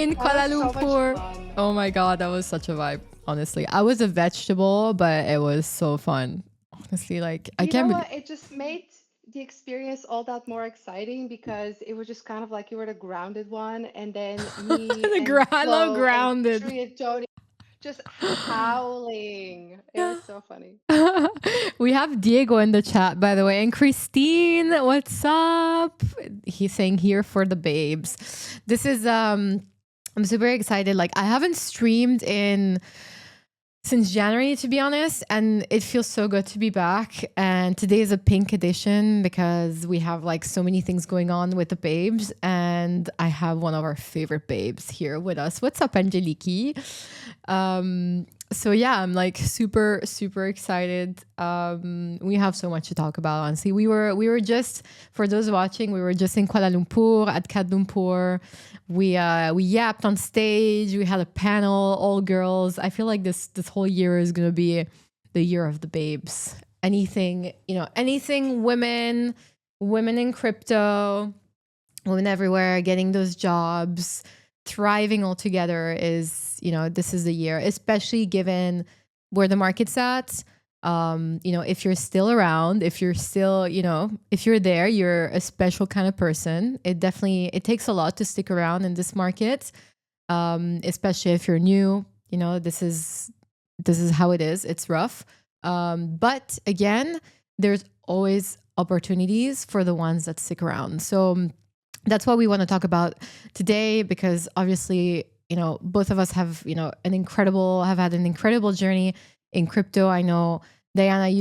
in That Kuala was so much Lumpur. fun. Oh my God, that was such a vibe. Honestly, I was a vegetable, but it was so fun. Honestly, like I You can't know believe what? It just made the experience all that more exciting because it was just kind of like you were the grounded one, and then me and I love Flo and grounded. Tree and Tony just howling. It was so funny. We have Diego in the chat, by the way, and Christine. What's up? He's saying here for the babes. This is I'm super excited. Like I haven't streamed in since January, to be honest, and it feels so good to be back. And today is a pink edition because we have like so many things going on with the babes, and I have one of our favorite babes here with us. What's up, Angeliki? So yeah, I'm like super excited. We have so much to talk about. Honestly, we were just, for those watching, we were just in Kuala Lumpur at Kuala Lumpur. We yapped on stage. We had a panel, all girls. I feel like this whole year is gonna be the year of the babes. Anything, anything women in crypto, women everywhere getting those jobs, thriving all together is, this is the year, especially given where the market's at. If you're still around, if you're still, if you're there, you're a special kind of person. It takes a lot to stick around in this market, especially if you're new. This is how it is. It's rough. But again, there's always opportunities for the ones that stick around. So that's what we want to talk about today, because obviously, both of us have, have had an incredible journey in crypto. I know, Dayana,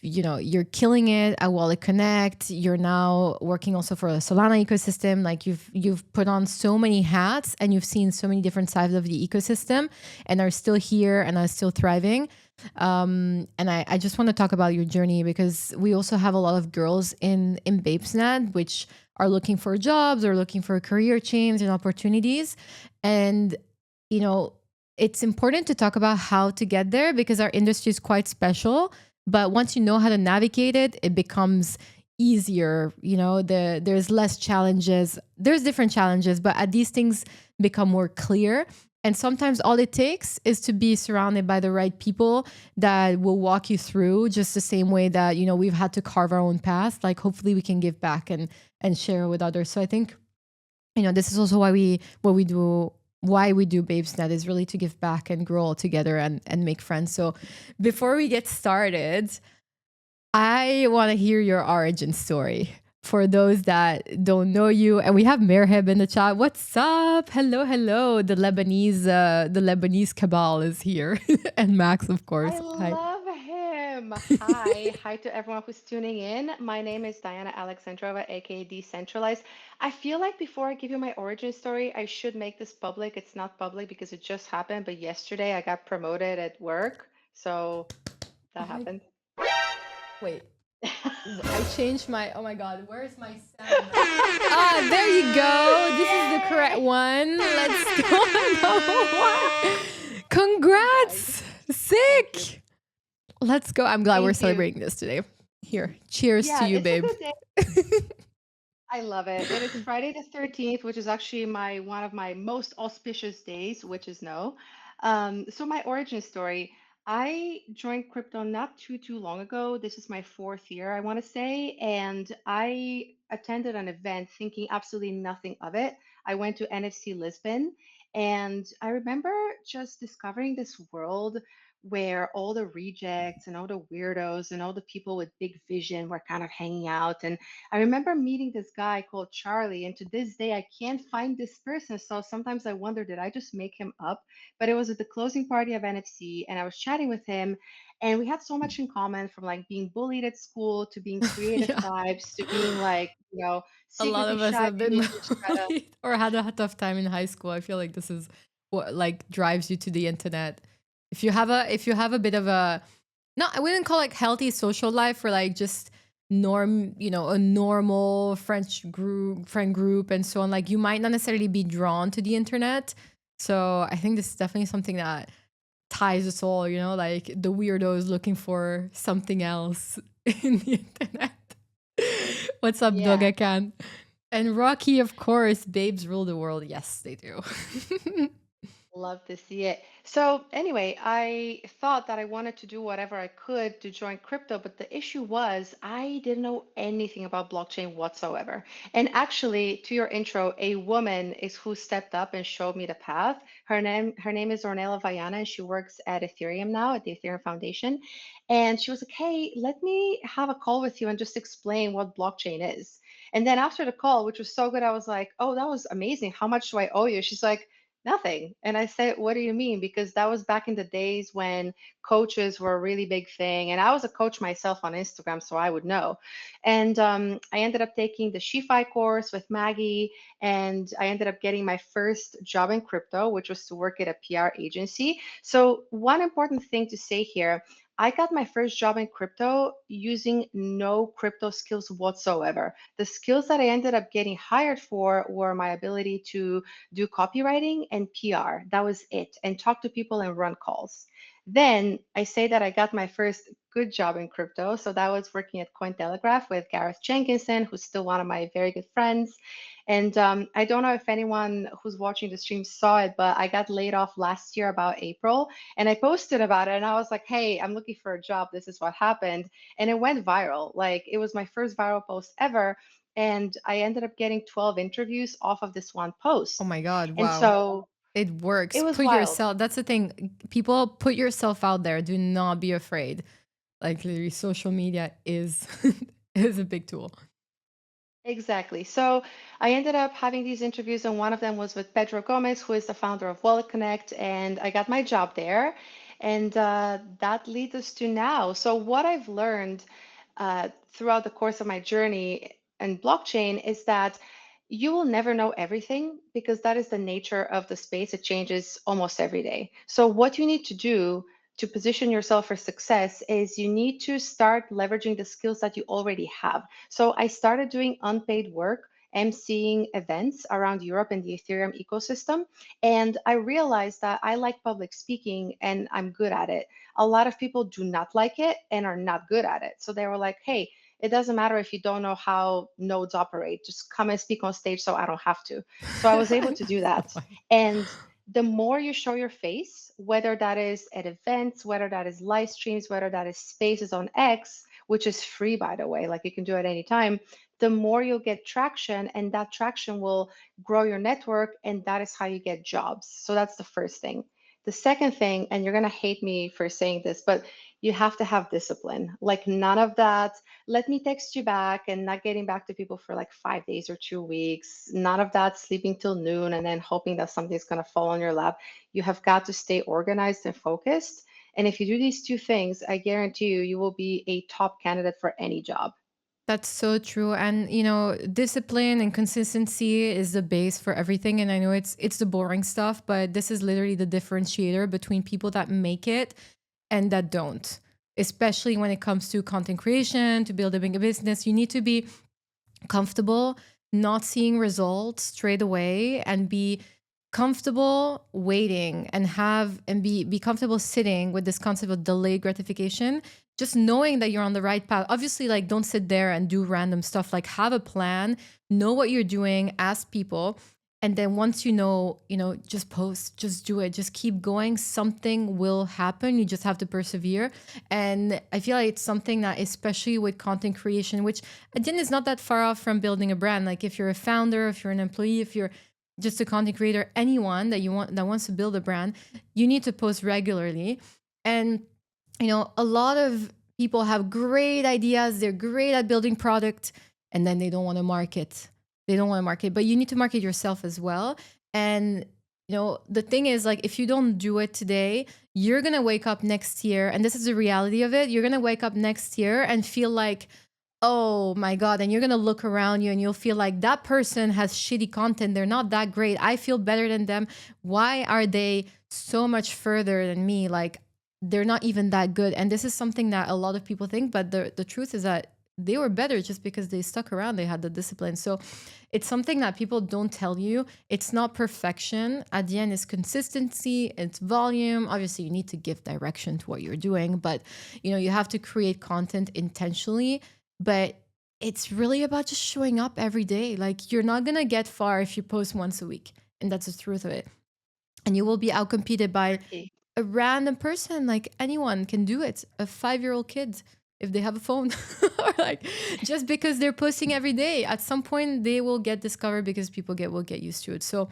you're killing it at Wallet Connect. You're now working also for the Solana ecosystem. Like you've put on so many hats and you've seen so many different sides of the ecosystem and are still here and are still thriving. And I just want to talk about your journey, because we also have a lot of girls in BabesNet, which are looking for jobs or looking for career change and opportunities. And, it's important to talk about how to get there, because our industry is quite special. But once you know how to navigate it, it becomes easier. There's less challenges. There's different challenges, but these things become more clear. And sometimes all it takes is to be surrounded by the right people that will walk you through, just the same way that, we've had to carve our own path. Like hopefully we can give back and share with others. So I think, this is also why we do BabesNet, is really to give back and grow all together and make friends. So before we get started, I want to hear your origin story for those that don't know you. And we have Merheb in the chat. What's up? Hello. The Lebanese cabal is here. And Max, of course. I Hi. love him. Hi to everyone who's tuning in. My name is Diana Alexandrova, aka Decentralized. I feel like before I give you my origin story, I should make this public. It's not public because it just happened, but yesterday I got promoted at work, so that happened. Wait. I changed my, oh my God, where's my sound? There you go. This is the correct one. Let's go. Congrats. Sick. Let's go. I'm glad we're Thank you. celebrating this today. Here, cheers to you, it's babe. a good day. I love it. It is Friday the 13th, which is actually one of my most auspicious days, which is no. So my origin story, I joined crypto not too long ago. This is my fourth year, I want to say, and I attended an event thinking absolutely nothing of it. I went to NFC Lisbon, and I remember just discovering this world where all the rejects and all the weirdos and all the people with big vision were kind of hanging out. And I remember meeting this guy called Charlie, and to this day, I can't find this person. So sometimes I wonder, did I just make him up? But it was at the closing party of NFC, and I was chatting with him, and we had so much in common, from like being bullied at school to being creative Yeah. types to being like, A lot secretly of us shy have been people who just try to. bullied or had a tough time in high school. I feel like this is what like drives you to the internet. If you have a bit of a, not, I wouldn't call like healthy social life, or like just a normal friend group and so on, like you might not necessarily be drawn to the internet. So I think this is definitely something that ties us all, like the weirdos looking for something else in the internet. What's up, Yeah. Dogakan? And Rocky, of course, babes rule the world. Yes, they do. Love to see it. So, anyway, I thought that I wanted to do whatever I could to join crypto, but the issue was I didn't know anything about blockchain whatsoever. And actually, to your intro, a woman is who stepped up and showed me the path. Her name is Ornella Vayana, and she works at Ethereum now at the Ethereum Foundation. And she was like, "Hey, let me have a call with you and just explain what blockchain is." And then after the call, which was so good, I was like, "Oh, that was amazing. How much do I owe you?" She's like, "Nothing." And I said, "What do you mean?" Because that was back in the days when coaches were a really big thing. And I was a coach myself on Instagram, so I would know. And I ended up taking the SheFi course with Maggie, and I ended up getting my first job in crypto, which was to work at a PR agency. So, one important thing to say here, I got my first job in crypto using no crypto skills whatsoever. The skills that I ended up getting hired for were my ability to do copywriting and PR. That was it, and talk to people and run calls. Then I say that I got my first good job in crypto. So that was working at Cointelegraph with Gareth Jenkinson, who's still one of my very good friends. And I don't know if anyone who's watching the stream saw it, but I got laid off last year about April. And I posted about it and I was like, hey, I'm looking for a job. This is what happened. And it went viral. Like it was my first viral post ever. And I ended up getting 12 interviews off of this one Oh post. my God. And Wow. so It it works. was Put wild. yourself, that's the thing. People put yourself out there. Do not be afraid. Like literally social media is is a big tool. Exactly. So I ended up having these interviews, and one of them was with Pedro Gomez, who is the founder of Wallet Connect, and I got my job there, and that leads us to now. So what I've learned throughout the course of my journey in blockchain is that you will never know everything because that is the nature of the space. It changes almost every day. So what you need to do to position yourself for success is you need to start leveraging the skills that you already have. So I started doing unpaid work, emceeing events around Europe and the Ethereum ecosystem. And I realized that I like public speaking and I'm good at it. A lot of people do not like it and are not good at it. So they were like, hey, it doesn't matter if you don't know how nodes operate, just come and speak on stage so I don't have to. So I was able to do So that. funny. And the more you show your face, whether that is at events, whether that is live streams, whether that is spaces on X, which is free, by the way, like you can do it anytime, the more you'll get traction, and that traction will grow your network, and that is how you get jobs. So that's the first thing. The second thing, and you're going to hate me for saying this, but you have to have discipline. Like none of that, let me text you back and not getting back to people for like 5 days or 2 weeks. None of that sleeping till noon and then hoping that something's going to fall on your lap. You have got to stay organized and focused. And if you do these two things, I guarantee you, you will be a top candidate for any job. That's so true. And discipline and consistency is the base for everything. And I know it's the boring stuff, but this is literally the differentiator between people that make it and that don't. Especially when it comes to content creation, to building a business, you need to be comfortable not seeing results straight away and be comfortable waiting and be comfortable sitting with this concept of delayed gratification, just knowing that you're on the right path. Obviously, like don't sit there and do random stuff. Like have a plan, know what you're doing, ask people, and then once just post, just do it, just keep going. Something will happen. You just have to persevere. And I feel like it's something that, especially with content creation, which again is not that far off from building a brand. Like if you're a founder, if you're an employee, if you're just a content creator, anyone that wants to build a brand, you need to post regularly. And a lot of people have great ideas, they're great at building product, and then they don't want to market. They don't want to market, but you need to market yourself as well. And the thing is, like, if you don't do it today, you're going to wake up next year, and this is the reality of it. You're going to wake up next year and feel like, oh my God. And you're going to look around you and you'll feel like that person has shitty content. They're not that great. I feel better than them. Why are they so much further than me? Like, they're not even that good. And this is something that a lot of people think, but the truth is that they were better just because they stuck around, they had the discipline. So it's something that people don't tell you. It's not perfection. At the end, it's consistency, it's volume. Obviously, you need to give direction to what you're doing, but you have to create content intentionally. But it's really about just showing up every day. Like, you're not gonna get far if you post once a week, and that's the truth of it. And you will be outcompeted by Tricky. a random person. Like, anyone can do it. A 5-year-old kid, if they have a phone, or like, just because they're posting every day, at some point they will get discovered because people will get used to it. So,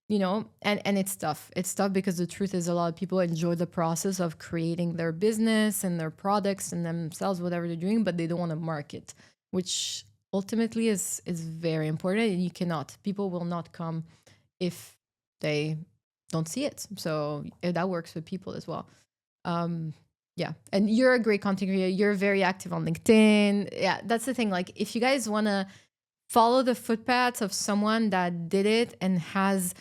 and it's tough. It's tough because the truth is, a lot of people enjoy the process of creating their business and their products and themselves, whatever they're doing, but they don't want to market, which ultimately is very important. And you cannot, people will not come if they don't see it. So that works with people as well. Um, yeah. And you're a great content creator. You're very active on LinkedIn. Yeah, that's the thing. Like, if you guys want to follow the footpaths of someone that did it and has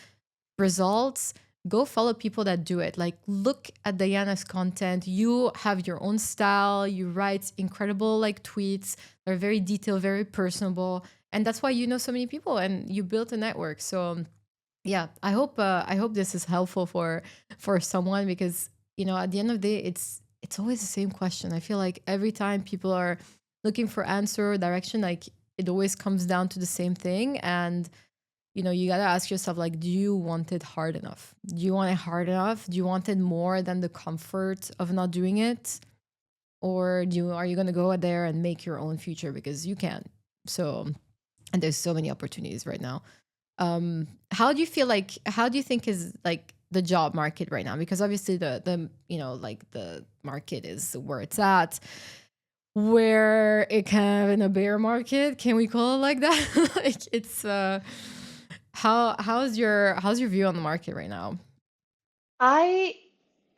results, go follow people that do it. Like, look at Dayana's content. You have your own style. You write incredible like tweets. They're very detailed, very personable, and that's why you know so many people and you built a network. So yeah, I hope this is helpful for someone, because at the end of the day, it's always the same question. I feel like every time people are looking for answer or direction, like, it always comes down to the same thing. And you got to ask yourself, like, do you want it hard enough? Do you want it hard enough? Do you want it more than the comfort of not doing it? Or are you going to go out there and make your own future, because you can? So, and there's so many opportunities right now. How do you feel, like, how do you think is like the job market right now? Because obviously the like the market is where it's at, where it kind of in a bear market, can we call it like that? Like, it's how's your view on the market right now? I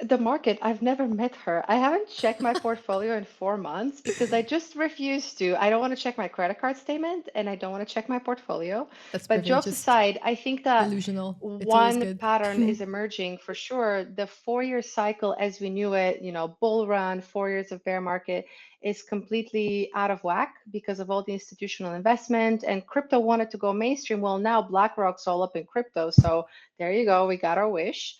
the market, I've never met her. I haven't checked my portfolio in 4 months because I just refuse to. I don't want to check my credit card statement and I don't want to check my portfolio. That's But perfect. jokes Just aside, I think that delusional. It's always one good. pattern is emerging for sure. The 4 year cycle as we knew it, bull run, 4 years of bear market, is completely out of whack because of all the institutional investment, and crypto wanted to go mainstream. Well, now BlackRock's all up in crypto. So there you go. We got our wish.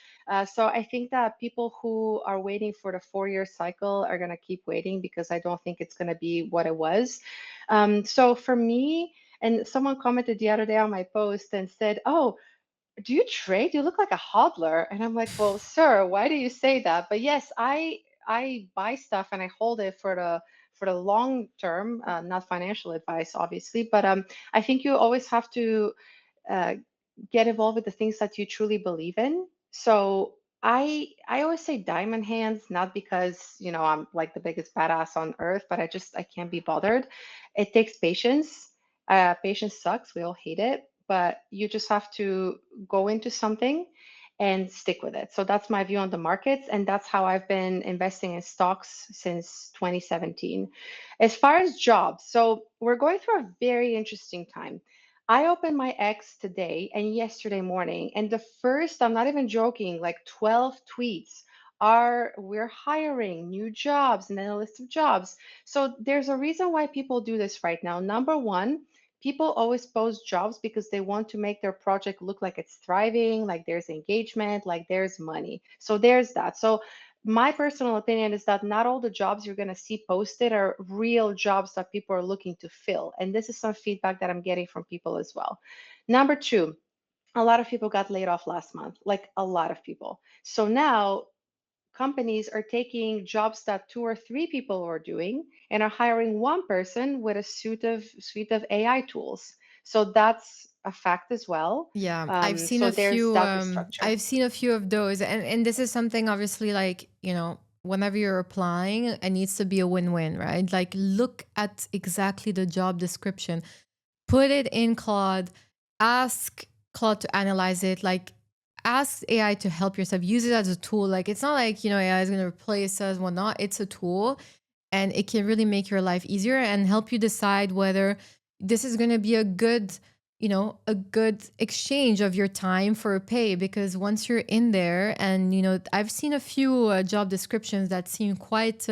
So I think that people who are waiting for the 4 year cycle are going to keep waiting because I don't think it's going to be what it was. So for me, and someone commented the other day on my post and said, "Oh, do you trade? You look like a hodler." And I'm like, "Well, sir, why do you say that?" But yes, I buy stuff and I hold it for the long term, not financial advice, obviously. But I think you always have to uh, get involved with the things that you truly believe in. So I always say diamond hands, not because I'm like the biggest badass on earth, but I can't be bothered. It takes patience. Patience sucks. We all hate it, but you just have to go into something and stick with it. So that's my view on the markets, and that's how I've been investing in stocks since 2017. As far as jobs, so we're going through a very interesting time. I opened my X today and yesterday morning, and the first, I'm not even joking, like 12 tweets are we're hiring new jobs and then a list of jobs. So there's a reason why people do this right now. Number one, people always post jobs because they want to make their project look like it's thriving, like there's engagement, like there's money. So there's that. So my personal opinion is that not all the jobs you're going to see posted are real jobs that people are looking to fill. And this is some feedback that I'm getting from people as well. Number two, a lot of people got laid off last month, like a lot of people. So now companies are taking jobs that two or three people are doing and are hiring one person with a suite of AI tools. So that's a fact as well. Yeah, So there's that restructure. I've seen a few of those, and this is something, obviously, like, whenever you're applying, it needs to be a win-win, right? Like, look at exactly the job description, put it in Claude, ask Claude to analyze it, like, ask AI to help yourself, use it as a tool. Like, it's not like, AI is going to replace us, whatnot. It's a tool, and it can really make your life easier and help you decide whether this is going to be a good exchange of your time for a pay. Because once you're in there, and I've seen a few job descriptions that seem quite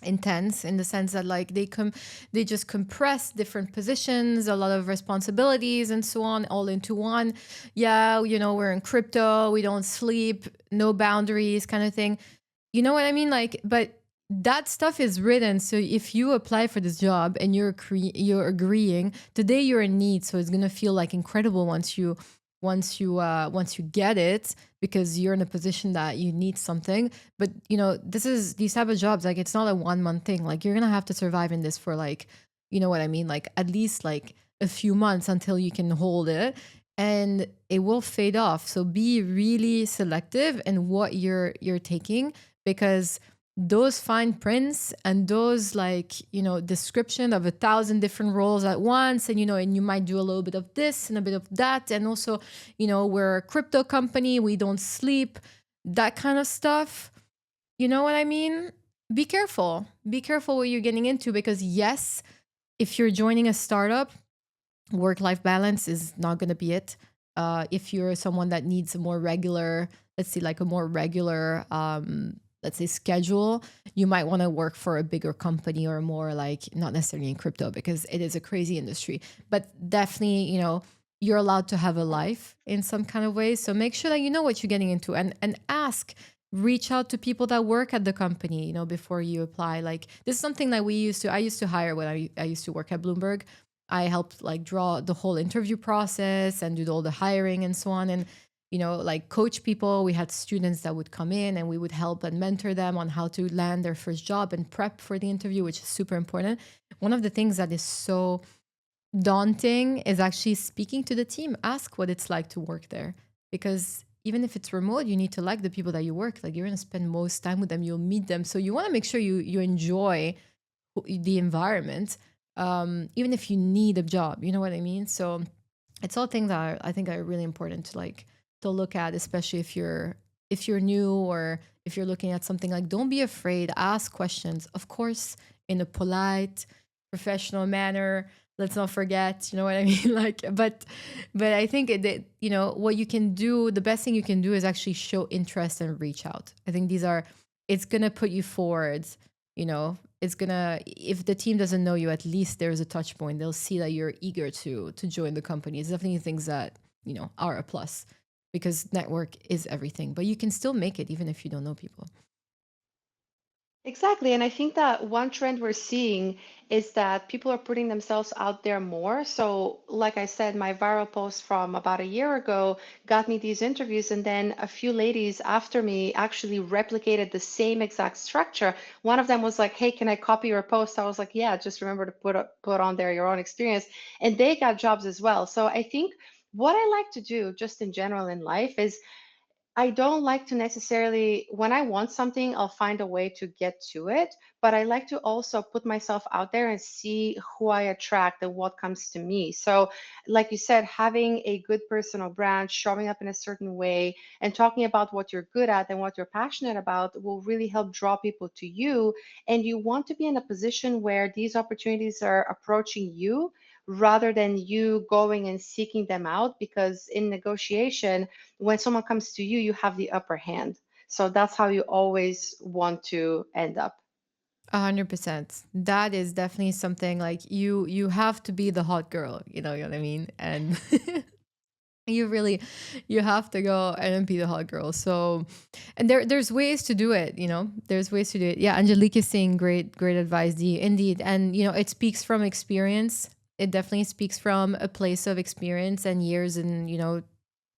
intense, in the sense that, like, they just compress different positions, a lot of responsibilities and so on, all into one. Yeah, we're in crypto, we don't sleep, no boundaries, kind of thing. You know what I mean? Like, but that stuff is written. So if you apply for this job and you're agreeing, today you're in need, so it's gonna feel like incredible once you get it, because you're in a position that you need something. But this is these type of jobs, like it's not a 1 month thing. Like you're gonna have to survive in this for like, you know what I mean, like at least like a few months until you can hold it, and it will fade off. So be really selective in what you're taking, because those fine prints and those, like, description of 1,000 different roles at once, and you might do a little bit of this and a bit of that, and also, we're a crypto company, we don't sleep, that kind of stuff. You know what I mean? Be careful what you're getting into, because yes, if you're joining a startup, work-life balance is not going to be it. If you're someone that needs a more regular, let's see, like a more regular, let's say, schedule, you might want to work for a bigger company, or more like, not necessarily in crypto, because it is a crazy industry. But definitely, you're allowed to have a life in some kind of way. So make sure that you know what you're getting into, and ask, reach out to people that work at the company, before you apply. Like, this is something that I used to hire when I used to work at Bloomberg. I helped like draw the whole interview process and do all the hiring and so on. And, like, coach people. We had students that would come in, and we would help and mentor them on how to land their first job and prep for the interview, which is super important. One of the things that is so daunting is actually speaking to the team. Ask what it's like to work there, because even if it's remote, you need to like the people that you work. Like, you're going to spend most time with them. You'll meet them. So you want to make sure you enjoy the environment, even if you need a job. You know what I mean? So it's all things that I think are really important to, like, to look at, especially if you're new, or if you're looking at something. Like, don't be afraid. Ask questions, of course, in a polite, professional manner. Let's not forget, you know what I mean? Like, but I think what you can do, the best thing you can do is actually show interest and reach out. I think it's gonna put you forward. It's gonna, if the team doesn't know you, at least there's a touch point. They'll see that you're eager to join the company. It's definitely things that are a plus, because network is everything. But you can still make it even if you don't know people. Exactly. And I think that one trend we're seeing is that people are putting themselves out there more. So, like I said, my viral post from about a year ago got me these interviews. And then a few ladies after me actually replicated the same exact structure. One of them was like, "Hey, can I copy your post?" I was like, "Yeah, just remember to put on there your own experience." And they got jobs as well. So, I think what I like to do just in general in life is I don't like to necessarily, when I want something, I'll find a way to get to it. But I like to also put myself out there and see who I attract and what comes to me. So, like you said, having a good personal brand, showing up in a certain way, and talking about what you're good at and what you're passionate about will really help draw people to you. And you want to be in a position where these opportunities are approaching you rather than you going and seeking them out, because in negotiation, when someone comes to you, you have the upper hand. So that's how you always want to end up. 100%. That is definitely something, like, you have to be the hot girl. You know what I mean? And you have to go and be the hot girl. So, and there's ways to do it. There's ways to do it. Yeah, Angelique is saying great advice, D, indeed. And it speaks from experience. It definitely speaks from a place of experience and years, and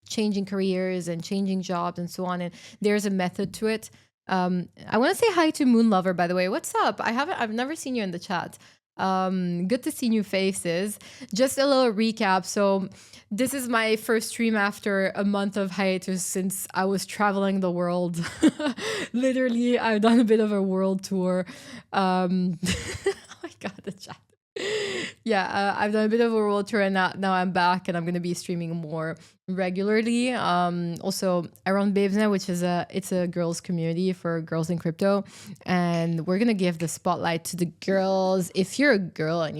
changing careers and changing jobs and so on. And there's a method to it. I want to say hi to Moon Lover, by the way. What's up? I've never seen you in the chat. Good to see new faces. Just a little recap. So this is my first stream after a month of hiatus, since I was traveling the world. Literally, I've done a bit of a world tour. Oh my god, the chat. Yeah, I've done a bit of a world tour, and now I'm back, and I'm gonna be streaming more regularly. Also, I run Babesnet, which is a girls community for girls in crypto, and we're gonna give the spotlight to the girls. If you're a girl and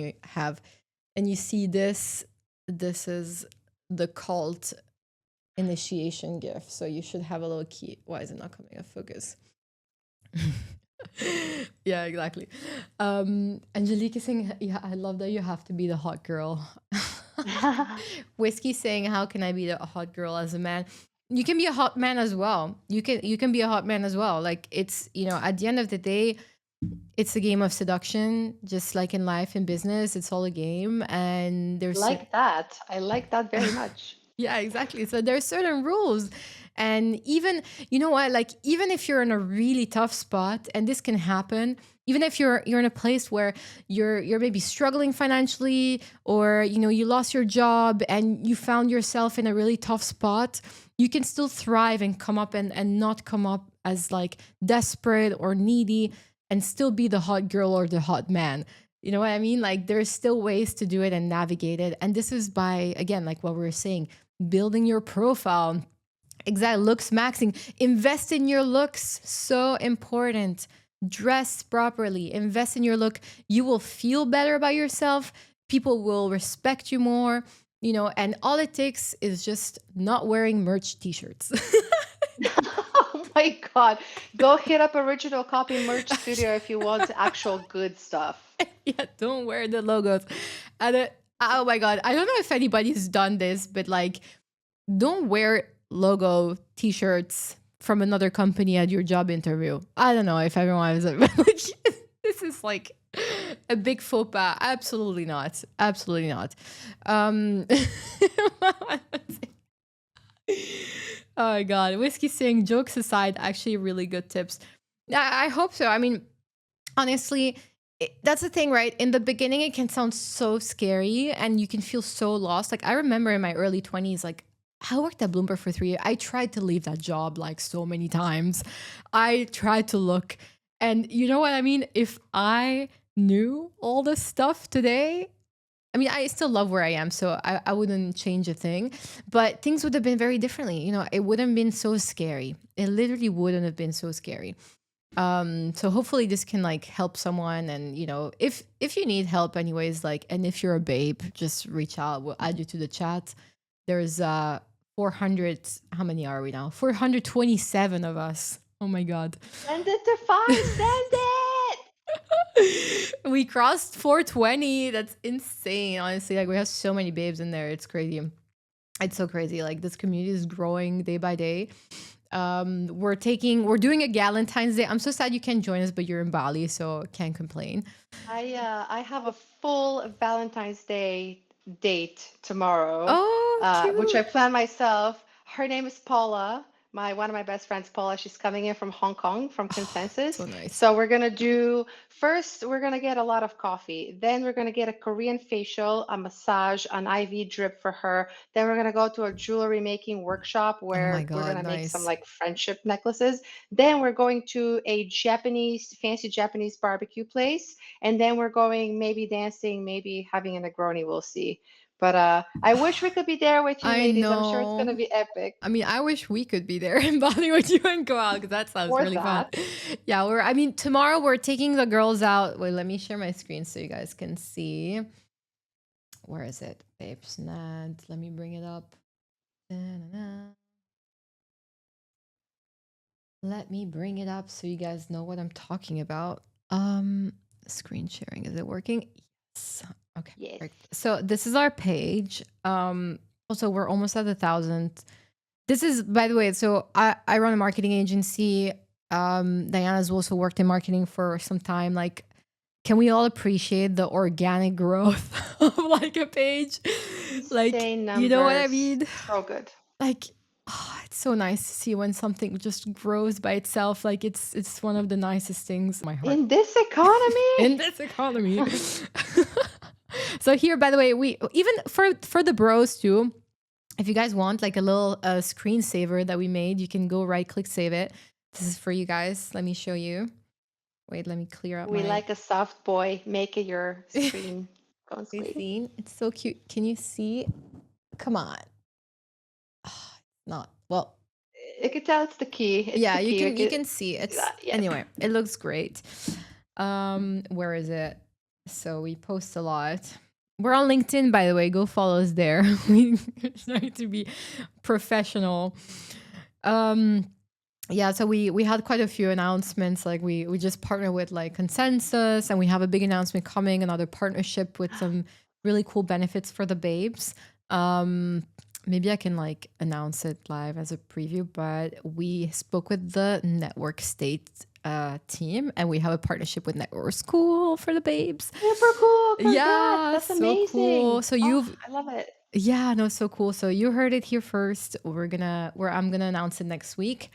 you see this is the cult initiation gift, so you should have a little key. Why is it not coming up focus? Yeah, exactly. Angelique is saying, yeah, I love that you have to be the hot girl. Whiskey saying, how can I be the hot girl as a man? You can be a hot man as well. You can be a hot man as well. Like, it's, at the end of the day, It's a game of seduction, just like in life and business. It's all a game, and there's Like that. I like that very much. yeah, exactly. So there's certain rules. And even, you know what, like even if you're in a really tough spot, and this can happen, even if you're in a place where you're maybe struggling financially, or you lost your job and you found yourself in a really tough spot, you can still thrive and come up, and not come up as like desperate or needy, and still be the hot girl or the hot man. You know what I mean? Like there's still ways to do it and navigate it. And this is by, again, like what we were saying, building your profile. Exactly. Looks maxing. Invest in your looks. So important. Dress properly. Invest in your look. You will feel better about yourself. People will respect you more. And all it takes is just not wearing merch t-shirts. Oh my God. Go hit up Original Copy Merch Studio if you want actual good stuff. Yeah, don't wear the logos. And oh my God. I don't know if anybody's done this, but like, don't wear logo t-shirts from another company at your job interview. I don't know if everyone is like, this is like a big faux pas. Absolutely not. Absolutely not. Um, oh my God. Whiskey saying, jokes aside, actually really good tips. I hope so. I mean, honestly, that's the thing, right? In the beginning, it can sound so scary and you can feel so lost. Like I remember in my early 20s, like I worked at Bloomberg for 3 years. I tried to leave that job like so many times. I tried to look, and you know what I mean? If I knew all this stuff today, I mean, I still love where I am, so I wouldn't change a thing, but things would have been very differently. It wouldn't have been so scary. It literally wouldn't have been so scary. So hopefully this can like help someone. And if you need help anyways, like, and if you're a babe, just reach out. We'll add you to the chat. There's 400, how many are we now? 427 of us. Oh my God. Send it to five. Send it. We crossed 420. That's insane, honestly. Like we have so many babes in there. It's crazy. It's so crazy. Like this community is growing day by day. We're doing a Galentine's Day. I'm so sad you can't join us, but you're in Bali, so can't complain. I have a full Valentine's Day date tomorrow, Oh, which I cute. planned myself. Her name is Paula, one of my best friends, Paula. She's coming in from Hong Kong from So Consensus. nice. So we're gonna get a lot of coffee. Then we're gonna get a Korean facial, a massage, an IV drip for her. Then we're gonna go to a jewelry making workshop Oh my where we're God, gonna make some nice. like friendship necklaces. Then we're going to a fancy Japanese barbecue place, and then we're going maybe dancing, maybe having a Negroni. We'll see. But I wish we could be there with you, I ladies. I'm sure it's gonna know. be epic. I mean, I wish we could be there in Bali with you and go out, because that sounds Or really fun. that. Yeah, I mean, tomorrow we're taking the girls out. Wait, let me share my screen so you guys can see. Where is it? Babes Nad. Let me bring it up. Da-na-na. Let me bring it up so you guys know what I'm talking about. Screen sharing, is it working? Yes. Okay, Yes. perfect. So this is our page. Also we're almost at 1,000. This is, by the way, so I run a marketing agency. Dayana's also worked in marketing for some time. Like, can we all appreciate the organic growth of like a page? Like, Insane you know what I numbers. mean? So good. Like, oh, it's so nice to see when something just grows by itself. Like it's one of the nicest things in my heart. In this economy? In this economy. So here, by the way, we even for the bros too, if you guys want like a little screensaver that we made, you can go right click save it. This is for you guys. Let me show you. Wait, let me clear up We my like a soft boy. Make it your screen. Go you screen. see? It's so cute. Can you see? Come on. Not well. You can tell it's the key. It's Yeah, the key. you can see See it's that? Yes. anyway, it looks great. Where is it? So we post a lot. We're on LinkedIn, by the way. Go follow us there. We're trying to be professional. Yeah, so we had quite a few announcements. Like we just partnered with like Consensus, and we have a big announcement coming, another partnership with some really cool benefits for the babes. Maybe I can like announce it live as a preview, but we spoke with the network state team, and we have a partnership with Network School for the babes. Super cool. Congrats. Yeah, That's so cool. amazing. So Oh, you've I love it. yeah, no, so cool. So you heard it here first. Where I'm gonna announce it next week.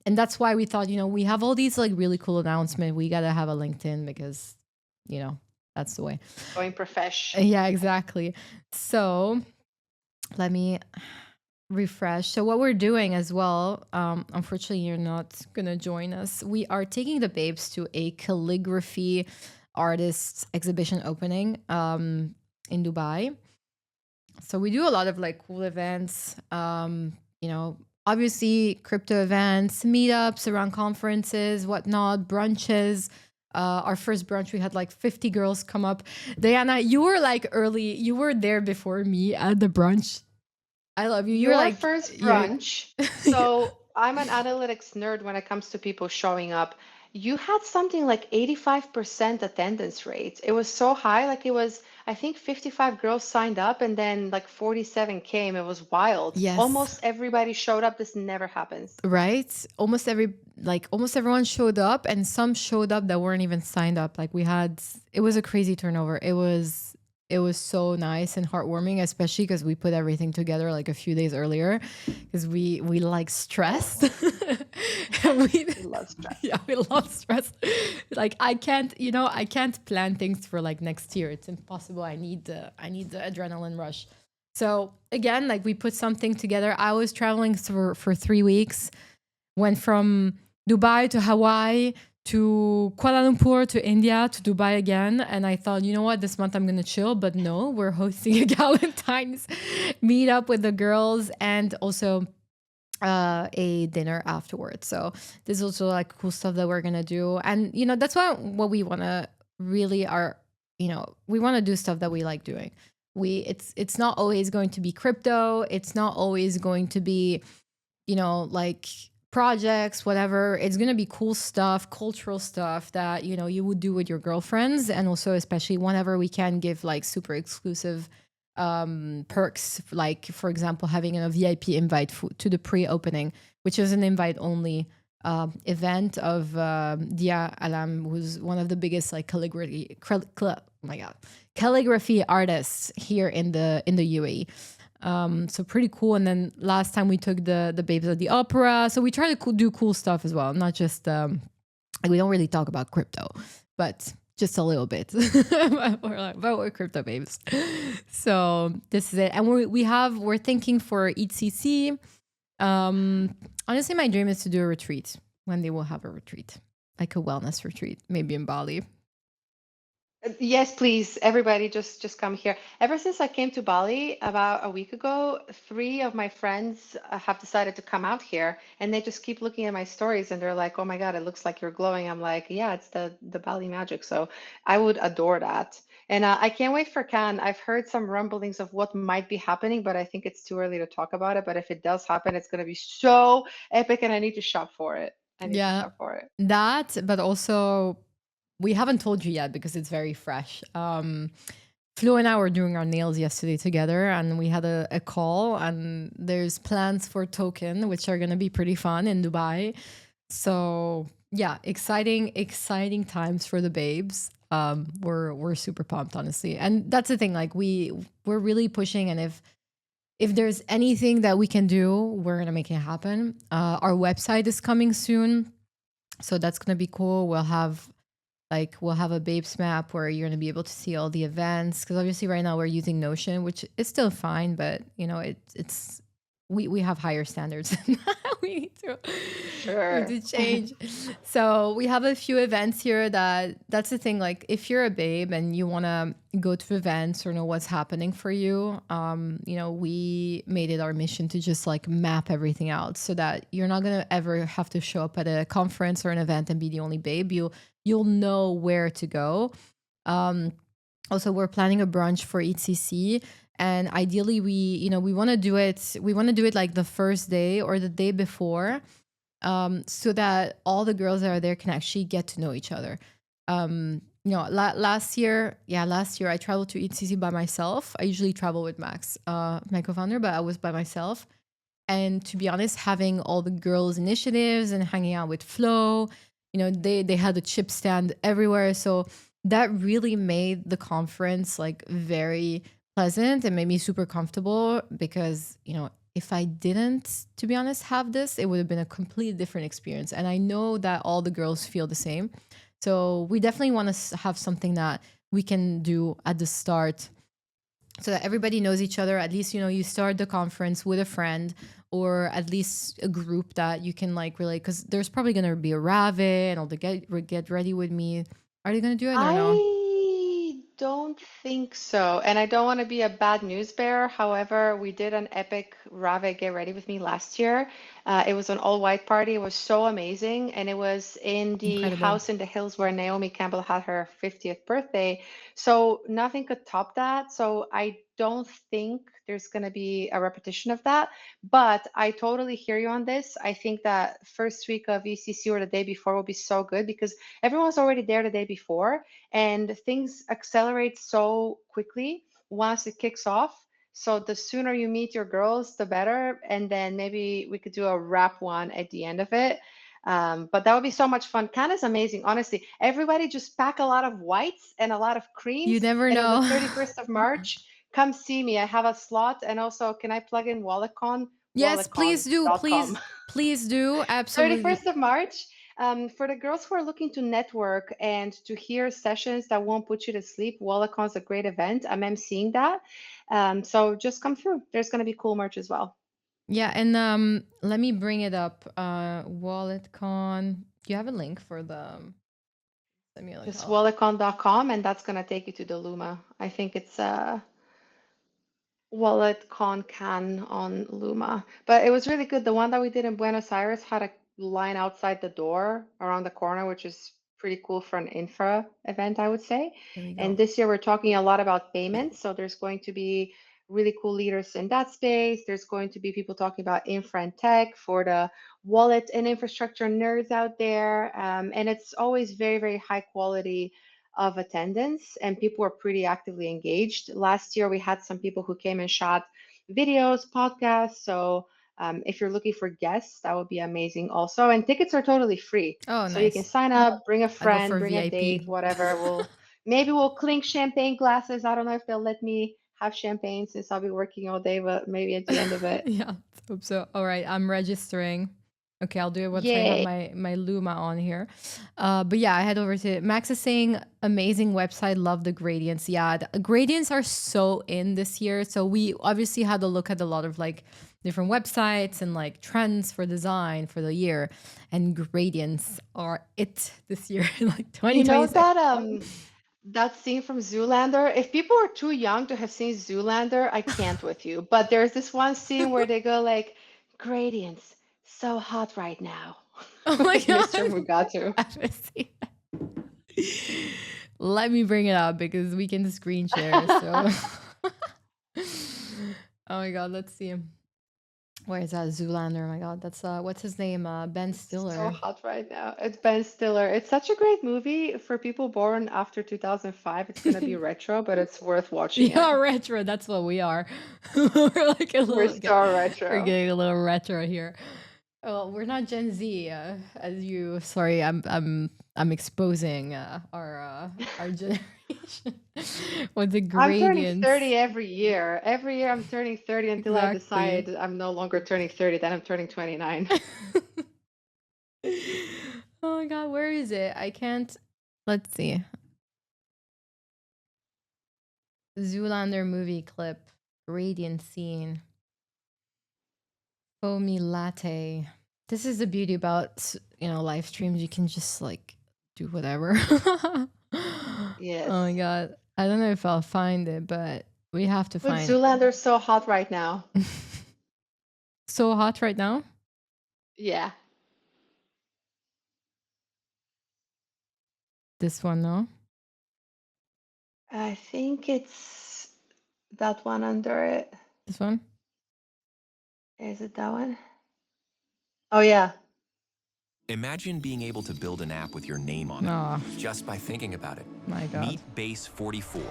And that's why we thought, we have all these like really cool announcements. We gotta have a LinkedIn because, you know, that's the way. Going profesh. Yeah, exactly. So let me refresh. So what we're doing as well, unfortunately you're not gonna join us. We are taking the babes to a calligraphy artists exhibition opening in Dubai. So we do a lot of like cool events, obviously crypto events, meetups around conferences, whatnot, brunches. Our first brunch, we had like 50 girls come up. Dayana, you were like early, you were there before me at the brunch. I love you. You're Your like, first you're, brunch. So I'm an analytics nerd when it comes to people showing up. You had something like 85% attendance rate. It was so high, like it was, I think 55 girls signed up and then like 47 came. It was wild. yes, Almost everybody showed up. This never happens. right? Almost everyone showed up, and some showed up that weren't even signed up. Like it was a crazy turnover. It was so nice and heartwarming, especially because we put everything together like a few days earlier, because we like stressed. And we We love stress. yeah, we love stress. Like I can't plan things for like next year. It's impossible. I need the adrenaline rush. So again, like we put something together. I was traveling for 3 weeks, went from Dubai to Hawaii to Kuala Lumpur to India to Dubai again. And I thought, you know what, this month I'm going to chill. But no, we're hosting a Galentine's meetup with the girls, and also a dinner afterwards. So there's also like cool stuff that we're going to do. And, that's what we want to really are, we want to do stuff that we like doing. It's not always going to be crypto. It's not always going to be like projects, whatever. It's gonna be cool stuff, cultural stuff that you would do with your girlfriends, and also especially whenever we can give like super exclusive perks, like for example having a VIP invite to the pre-opening, which is an invite only event of Dia Alam, who's one of the biggest like oh my god, calligraphy artists here in the UAE. So pretty cool. And then last time we took the babes at the opera. So we try to do cool stuff as well, not just we don't really talk about crypto, but just a little bit. We're crypto babes. So this is it. And we're thinking for ECC. Honestly, my dream is to do a retreat when they will have a retreat, like a wellness retreat, maybe in Bali. Yes, please, everybody, just come here. Ever since I came to Bali about a week ago, three of my friends have decided to come out here, and they just keep looking at my stories, and they're like, "Oh my God, it looks like you're glowing." I'm like, "Yeah, it's the Bali magic." So I would adore that, and I can't wait for Cannes. I've heard some rumblings of what might be happening, but I think it's too early to talk about it. But if it does happen, it's going to be so epic, and I need to shop for it. I need to Yeah, shop for it. that, but also we haven't told you yet because it's very fresh. Flo and I were doing our nails yesterday together, and we had a call, and there's plans for Token, which are going to be pretty fun in Dubai. So yeah, exciting times for the babes. We're super pumped, honestly, and that's the thing. Like we're really pushing, and if there's anything that we can do, we're gonna make it happen. Our website is coming soon, so that's gonna be cool. We'll have a babes map where you're going to be able to see all the events, because obviously right now we're using Notion, which is still fine, but it's we have higher standards. we need to we need Sure. to change. So we have a few events here. That's the thing, like if you're a babe and you want to go to events or know what's happening for you, we made it our mission to just like map everything out so that you're not going to ever have to show up at a conference or an event and be the only babe. You'll know where to go. Um, Also, we're planning a brunch for ECC, and ideally, we want to do it. We want to do it like the first day or the day before, so that all the girls that are there can actually get to know each other. Last year I traveled to ECC by myself. I usually travel with Max, my co-founder, but I was by myself. And to be honest, having all the girls' initiatives and hanging out with Flo, they had a chip stand everywhere. So that really made the conference like very pleasant and made me super comfortable because, if I didn't, to be honest, have this, it would have been a completely different experience. And I know that all the girls feel the same. So we definitely want to have something that we can do at the start so that everybody knows each other. At least, you start the conference with a friend or at least a group that you can like relate. Because there's probably going to be a Rave and all the get ready with me. Are they going to do it or no? I don't think so. And I don't want to be a bad news bearer. However, we did an epic Rave Get Ready With Me last year. It was an all-white party. It was so amazing. And it was in the Incredible. house in the hills where Naomi Campbell had her 50th birthday. So nothing could top that. So I don't think there's going to be a repetition of that. But I totally hear you on this. I think that first week of ECC or the day before will be so good because everyone's already there the day before and things accelerate so quickly once it kicks off. So the sooner you meet your girls, the better. And then maybe we could do a wrap one at the end of it. But that would be so much fun. Canada's amazing, honestly. Everybody just pack a lot of whites and a lot of You creams. never And on the know. 31st of March, come see me. I have a slot. And also, can I plug in WalletCon? Yes, please do. WalletCon.com. Please do. Absolutely. 31st of March. For the girls who are looking to network and to hear sessions that won't put you to sleep, WalletCon is a great event. I'm emceeing that. So just come through. There's going to be cool merch as well. Yeah, and let me bring it up. WalletCon. Do you have a link for the let me like Just how walletcon.com, and that's going to take you to the Luma. I think it's WalletCon can on Luma. But it was really good. The one that we did in Buenos Aires had a line outside the door around the corner, which is pretty cool for an infra event, I would say. here we And go. this year we're talking a lot about payments. So there's going to be really cool leaders in that space. There's going to be people talking about infra and tech for the wallet and infrastructure nerds out there. And it's always very, very high quality of attendance and people were pretty actively engaged. Last year, we had some people who came and shot videos, podcasts. So if you're looking for guests, that would be amazing also. And tickets are totally free. Oh, So you can nice. sign up, bring a I go friend, for bring a VIP. date, whatever. Maybe we'll clink champagne glasses. I don't know if they'll let me have champagne since I'll be working all day, but maybe at the end of it. Yeah, hope so. All right, I'm registering. Okay, I'll do it once I have Yay. my Luma on here. But yeah, I head over to Max is saying amazing website, love the gradients. Yeah, the gradients are so in this year. So we obviously had to look at a lot of like different websites and like trends for design for the year, and gradients are it this year, like You know 2026. that scene from Zoolander? If people are too young to have seen Zoolander, I can't with you. But there's this one scene where they go like, gradients, so hot right now, Oh my with god, Mr. Mugatu. I haven't seen that. Let me bring it up because we can screen share. So, oh my god, let's see. Where is that Zoolander? Oh my god, that's what's his name? Ben It's so Stiller. hot right now. It's Ben Stiller. It's such a great movie for people born after 2005. It's gonna be retro, but it's worth watching Yeah, it. retro. That's what we are. We're like a We're little. so We're retro. getting a little retro here. Well, we're not Gen Z, as you. Sorry, I'm exposing our generation with the I'm turning gradients. 30 every year. Every year I'm turning 30 until I Exactly. decide I'm no longer turning 30, then I'm turning 29. Oh my god, where is it? I can't. Let's see. Zoolander movie clip. Radiant scene. Foamy latte. This is the beauty about live streams. You can just like do whatever. Oh Yes. my god. I don't know if I'll find it, but we have to But find Zoolander's so hot right now. it. So hot right now. Yeah. This one, no? I think it's that one under it. This one? Is it that one? Oh, yeah. Imagine being able to build an app with your name on it Oh just by thinking about it. my god. Meet Base 44.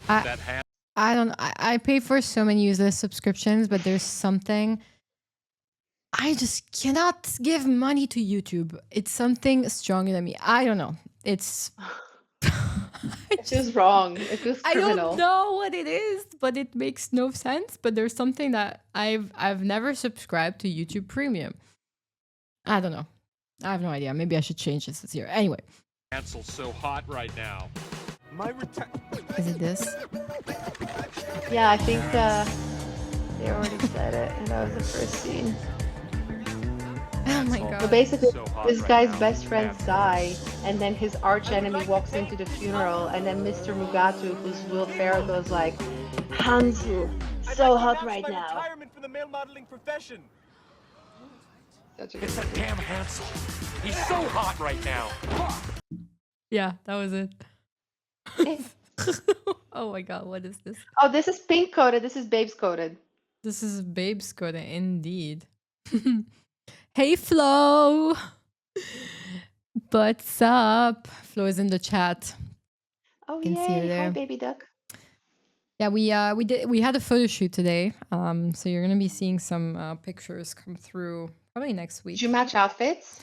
I don't I pay for so many useless subscriptions, but there's something I just cannot give money to YouTube. It's something stronger than me. I don't know. It's It feels wrong. It feels I don't criminal. know what it is, but it makes no sense. But there's something that I've never subscribed to YouTube Premium. I don't know. I have no idea. Maybe I should change this year. Anyway, Cancel's so hot right now. is it this? Yeah, I think they already said it, and that was the first scene. Oh my So god. basically, So hot this right guy's now. best friends die, and then his arch enemy walks into the funeral, and then Mr. Mugatu, who's Will Ferrell, goes like, Hansu, so hot right now. Retirement from the male modeling profession. Such a good It's that damn Hansel. He's so hot right now. Yeah, that was it. Oh my god, what is this? Oh, this is pink coded. This is babes coded. This is Babes Coda indeed. Hey Flo. What's up? Flo is in the chat. Oh, Can see her yay. Hi, there. baby duck. Yeah, we had a photo shoot today. So you're gonna be seeing some pictures come through probably next week. Did you match outfits?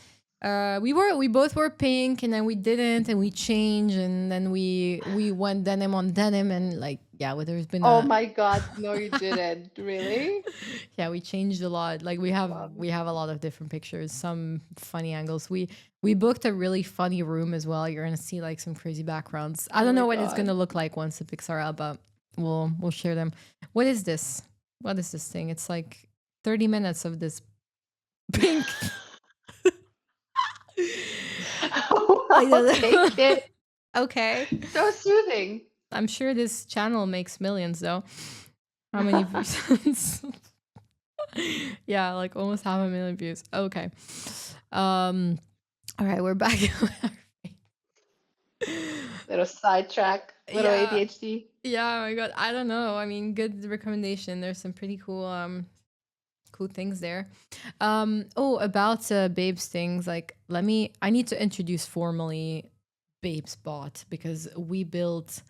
We both wore pink, and then we didn't, and we changed, and then we went denim on denim, and like there's been Oh my god, no, you didn't. Really? yeah, we changed a lot. Like we have a lot of different pictures, some funny angles. We booked a really funny room as well. You're gonna see like some crazy backgrounds. I don't my know what it's God. gonna look like once the pics are out, but we'll share them. What is this? What is this thing? It's like 30 minutes of this pink. I don't I'll take it. Okay. So soothing. I'm sure this channel makes millions though. How many views? Yeah, like almost 500,000 views. Okay. All right, we're back. Little sidetrack, little Yeah. ADHD. Yeah, oh my god. I don't know. I mean, good recommendation. There's some pretty cool cool things there. About Babes things, like I need to introduce formally Babes bot, because we built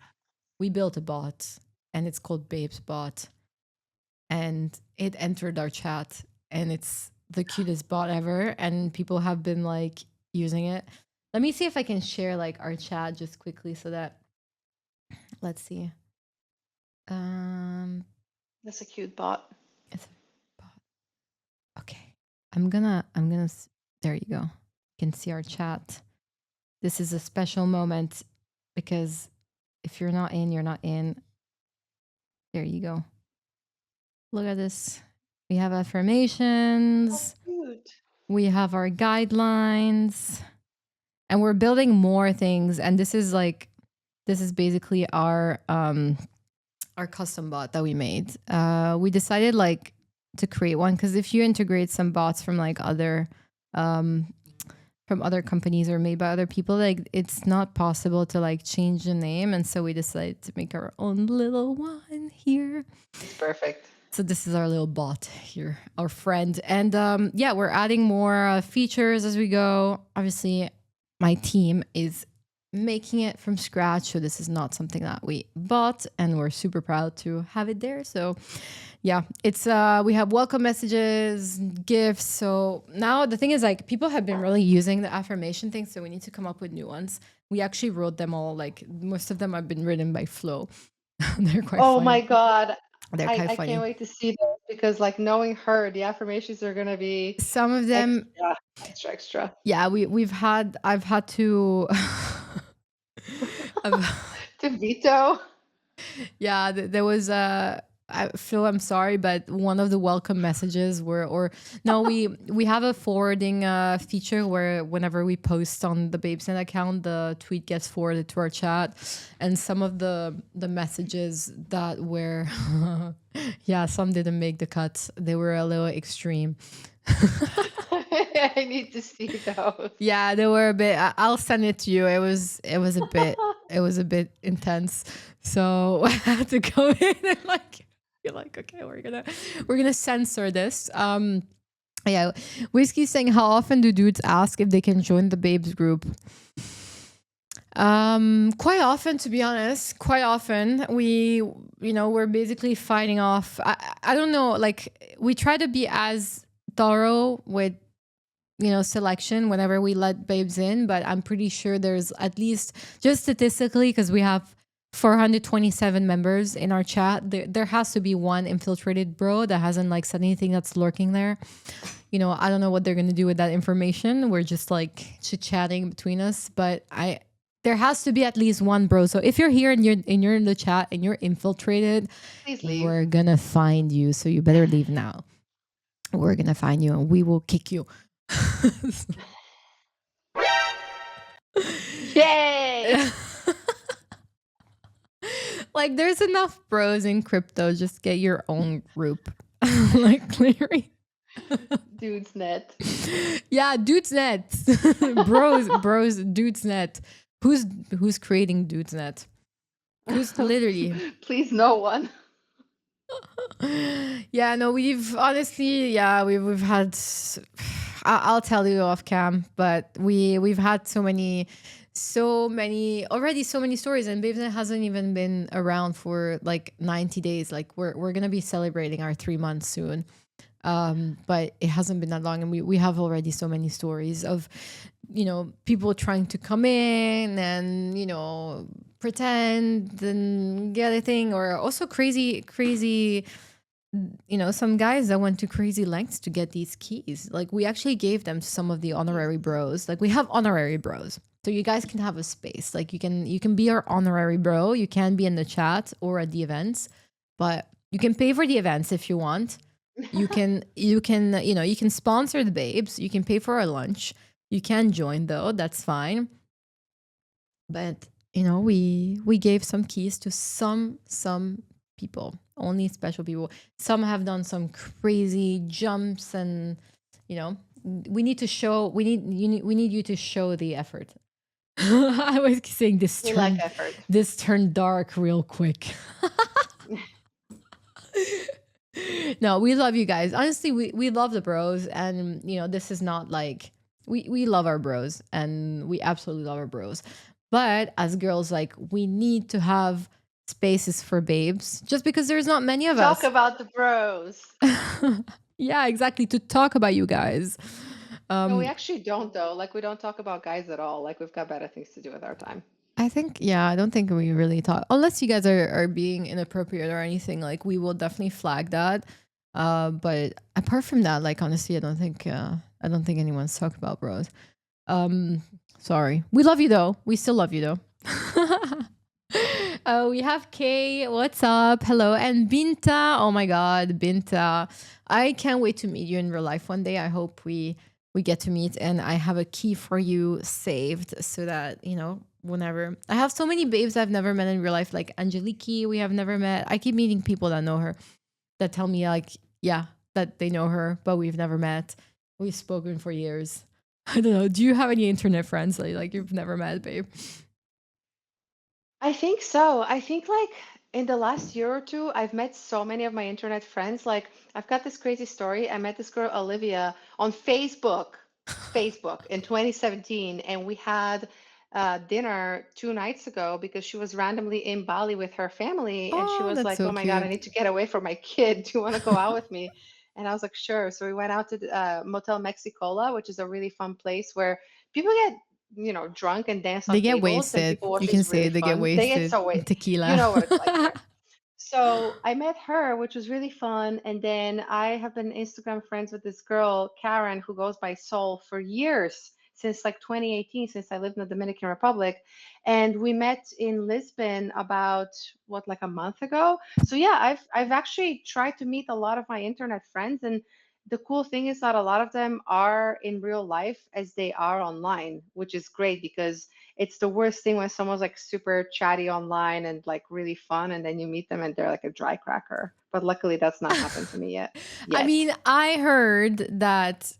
a bot, and it's called Babes bot, and it entered our chat, and it's the cutest bot ever, and people have been like using it. Let me see if I can share like our chat just quickly so that let's see. That's a cute bot. It's a bot. Okay. I'm gonna there you go. You can see our chat. This is a special moment because if you're not in, you're not in. There you go. Look at this. We have affirmations. Cute. We have our guidelines. And we're building more things. And this is basically our custom bot that we made. We decided like to create one because if you integrate some bots from like other from other companies or made by other people, like it's not possible to like change the name, and so we decided to make our own little one here. It's perfect. So this is our little bot here, our friend. And we're adding more features as we go. Obviously, my team is making it from scratch, so this is not something that we bought, and we're super proud to have it there. So yeah, it's we have welcome messages, gifts. So now the thing is, like, people have been really using the affirmation thing, so we need to come up with new ones. We actually wrote them all, like most of them have been written by Flo. They're quite Oh funny. my god. They're quite I funny. can't wait to see those because like knowing her, the affirmations are gonna be Some of them extra. yeah, I've had to To veto. yeah, there was Phil, I'm sorry, but one of the welcome messages we have a forwarding feature where whenever we post on the Babesnet account, the tweet gets forwarded to our chat, and some of the messages that were yeah, some didn't make the cut. They were a little extreme. I need to see those. Yeah, they were a bit. I'll send it to you. It was a bit intense. So I had to go in and like be like, okay, we're gonna censor this. Yeah, Whiskey's saying, how often do dudes ask if they can join the Babes group? Quite often, to be honest. Quite often, we're basically fighting off. I don't know. Like, we try to be as thorough with selection whenever we let babes in, but I'm pretty sure there's at least, just statistically, because we have 427 members in our chat, there has to be one infiltrated bro that hasn't like said anything that's lurking there. I don't know what they're gonna do with that information. We're just like chit-chatting between us, but there has to be at least one bro. So if you're here and you're in the chat and you're infiltrated, Please leave. we're gonna find you. So you better leave now. We're gonna find you and we will kick you. Yay! Like, there's enough bros in crypto. Just get your own group. Like, clearly. Dude's net. Yeah, dude's net. bros, dude's net. Who's creating dude's net? Who's literally? Please, no one. Yeah, no, we've had. I'll tell you off cam, but we've had so many stories, and Babes hasn't even been around for like 90 days. Like we're gonna be celebrating our 3 months soon. But it hasn't been that long, and we have already so many stories of people trying to come in and pretend and get a thing, or also crazy some guys that went to crazy lengths to get these keys. Like, we actually gave them to some of the honorary bros. Like, we have honorary bros, so you guys can have a space. Like, you can be our honorary bro. You can be in the chat or at the events, but you can pay for the events if you want. You can sponsor the babes. You can pay for our lunch. You can join though. That's fine. But we gave some keys to some people, only special people. Some have done some crazy jumps, and we need you to show the effort. I was saying this We like effort. This turned dark real quick. No, we love you guys. Honestly, we love the bros, and this is not like we love our bros, and we absolutely love our bros. But as girls, like, we need to have spaces for babes, just because there's not many of us. Talk about the bros. Yeah, exactly. To talk about you guys. No, we actually don't though. Like, we don't talk about guys at all. Like, we've got better things to do with our time. I don't think we really talk, unless you guys are being inappropriate or anything. Like, we will definitely flag that. But apart from that, like, honestly, I don't think anyone's talked about bros. Sorry. We love you though. We still love you though. We have Kay. What's up? Hello. And Binta. Oh my God, Binta. I can't wait to meet you in real life one day. I hope we get to meet, and I have a key for you saved so that, whenever. I have so many babes I've never met in real life, like Angeliki, we have never met. I keep meeting people that know her, that tell me like, yeah, that they know her, but we've never met. We've spoken for years. I don't know. Do you have any internet friends that like you've never met, babe? I think so. I think like in the last year or two, I've met so many of my internet friends. Like, I've got this crazy story. I met this girl, Olivia, on Facebook in 2017, and we had dinner 2 nights ago because she was randomly in Bali with her family, and she Oh, was that's like, so "Oh my God, I cute. need to get away from my kid. Do you want to go out with me?" And I was like, "Sure." So we went out to the, Motel Mexicola, which is a really fun place where people get drunk and dance They on get tables, and wasted. people watch You can these say really they get fun. They get wasted. so way, you Tequila. know what it's like there. So I met her, which was really fun. And then I have been Instagram friends with this girl, Karen, who goes by Soul for years, since like 2018, since I lived in the Dominican Republic. And we met in Lisbon about what, like a month ago. So yeah, I've actually tried to meet a lot of my internet friends, and the cool thing is that a lot of them are in real life as they are online, which is great because it's the worst thing when someone's like super chatty online and like really fun, and then you meet them and they're like a dry cracker. But luckily, that's not happened to me yet. I Yet. mean, I heard that,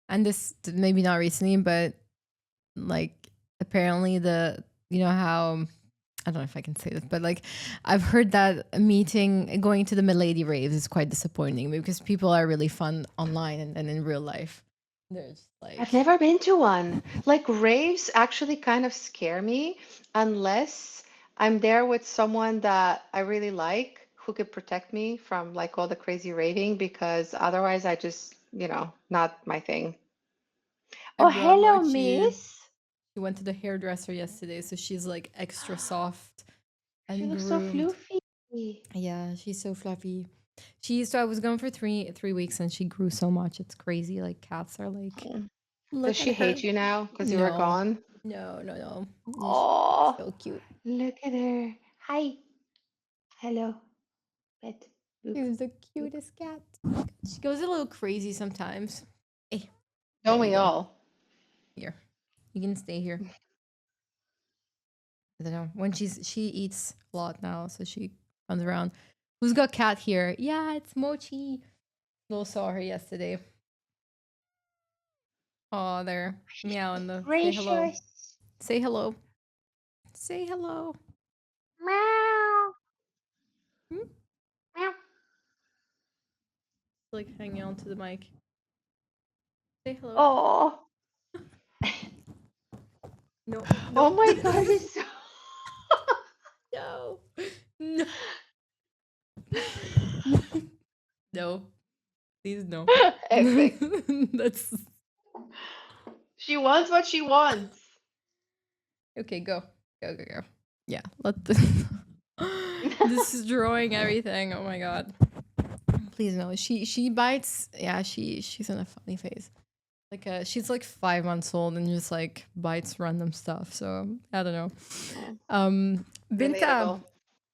and this maybe not recently, but like apparently how, I don't know if I can say this, but like I've heard that going to the Milady raves is quite disappointing because people are really fun online and in real life. There's like, I've never been to one. Like, raves actually kind of scare me unless I'm there with someone that I really like who could protect me from like all the crazy raving, because otherwise I just not my thing. I Oh, brought hello, Mochi. miss. She went to the hairdresser yesterday, so she's like extra soft She and looks so groomed. fluffy. Yeah, she's so fluffy. So I was gone for three weeks and she grew so much. It's crazy. Like cats are like, Mm. Does look at she her. hate you now because you were No, gone? no. She's Oh, so cute. look at her. Hi. Hello. Pet. Boop. She's the Boop. cutest cat. She goes a little crazy sometimes. Hey, there Don't you we go. all? Here, you can stay here. I don't know. When she eats a lot now, so she runs around. Who's got cat here? Yeah, it's Mochi. Flo saw her yesterday. Oh, there. Meow in the say hello. Precious. Say hello. Say hello. Meow. Hmm? Meow. Like hanging on to the mic. Say hello. Oh. No. Oh No. my God, it's so. No. No. No. Please no. Epic. That's She wants what she wants. okay. Go. Go. Yeah. Let this. This is drawing everything. Oh my god. Please no. She bites. Yeah. She's in a funny phase. Like she's like 5 months old and just like bites random stuff. So I don't know. Binta, Relatable.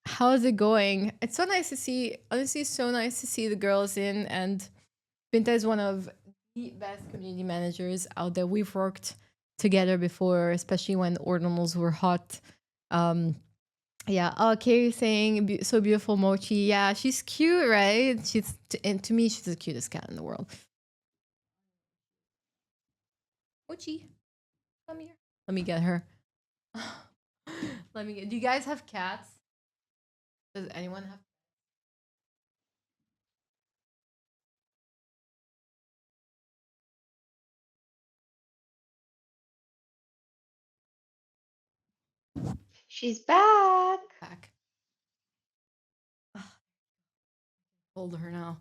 how's it going? It's so nice to see. Honestly, so nice to see the girls in. And Binta is one of the best community managers out there. We've worked together before, especially when ordinals were hot. Yeah. Oh, Carrie saying so beautiful Mochi. Yeah, she's cute, right? And to me, she's the cutest cat in the world. Mochi, come here. Let me get her. Let me get. Do you guys have cats? Does anyone have? She's back. Back. Hold her now.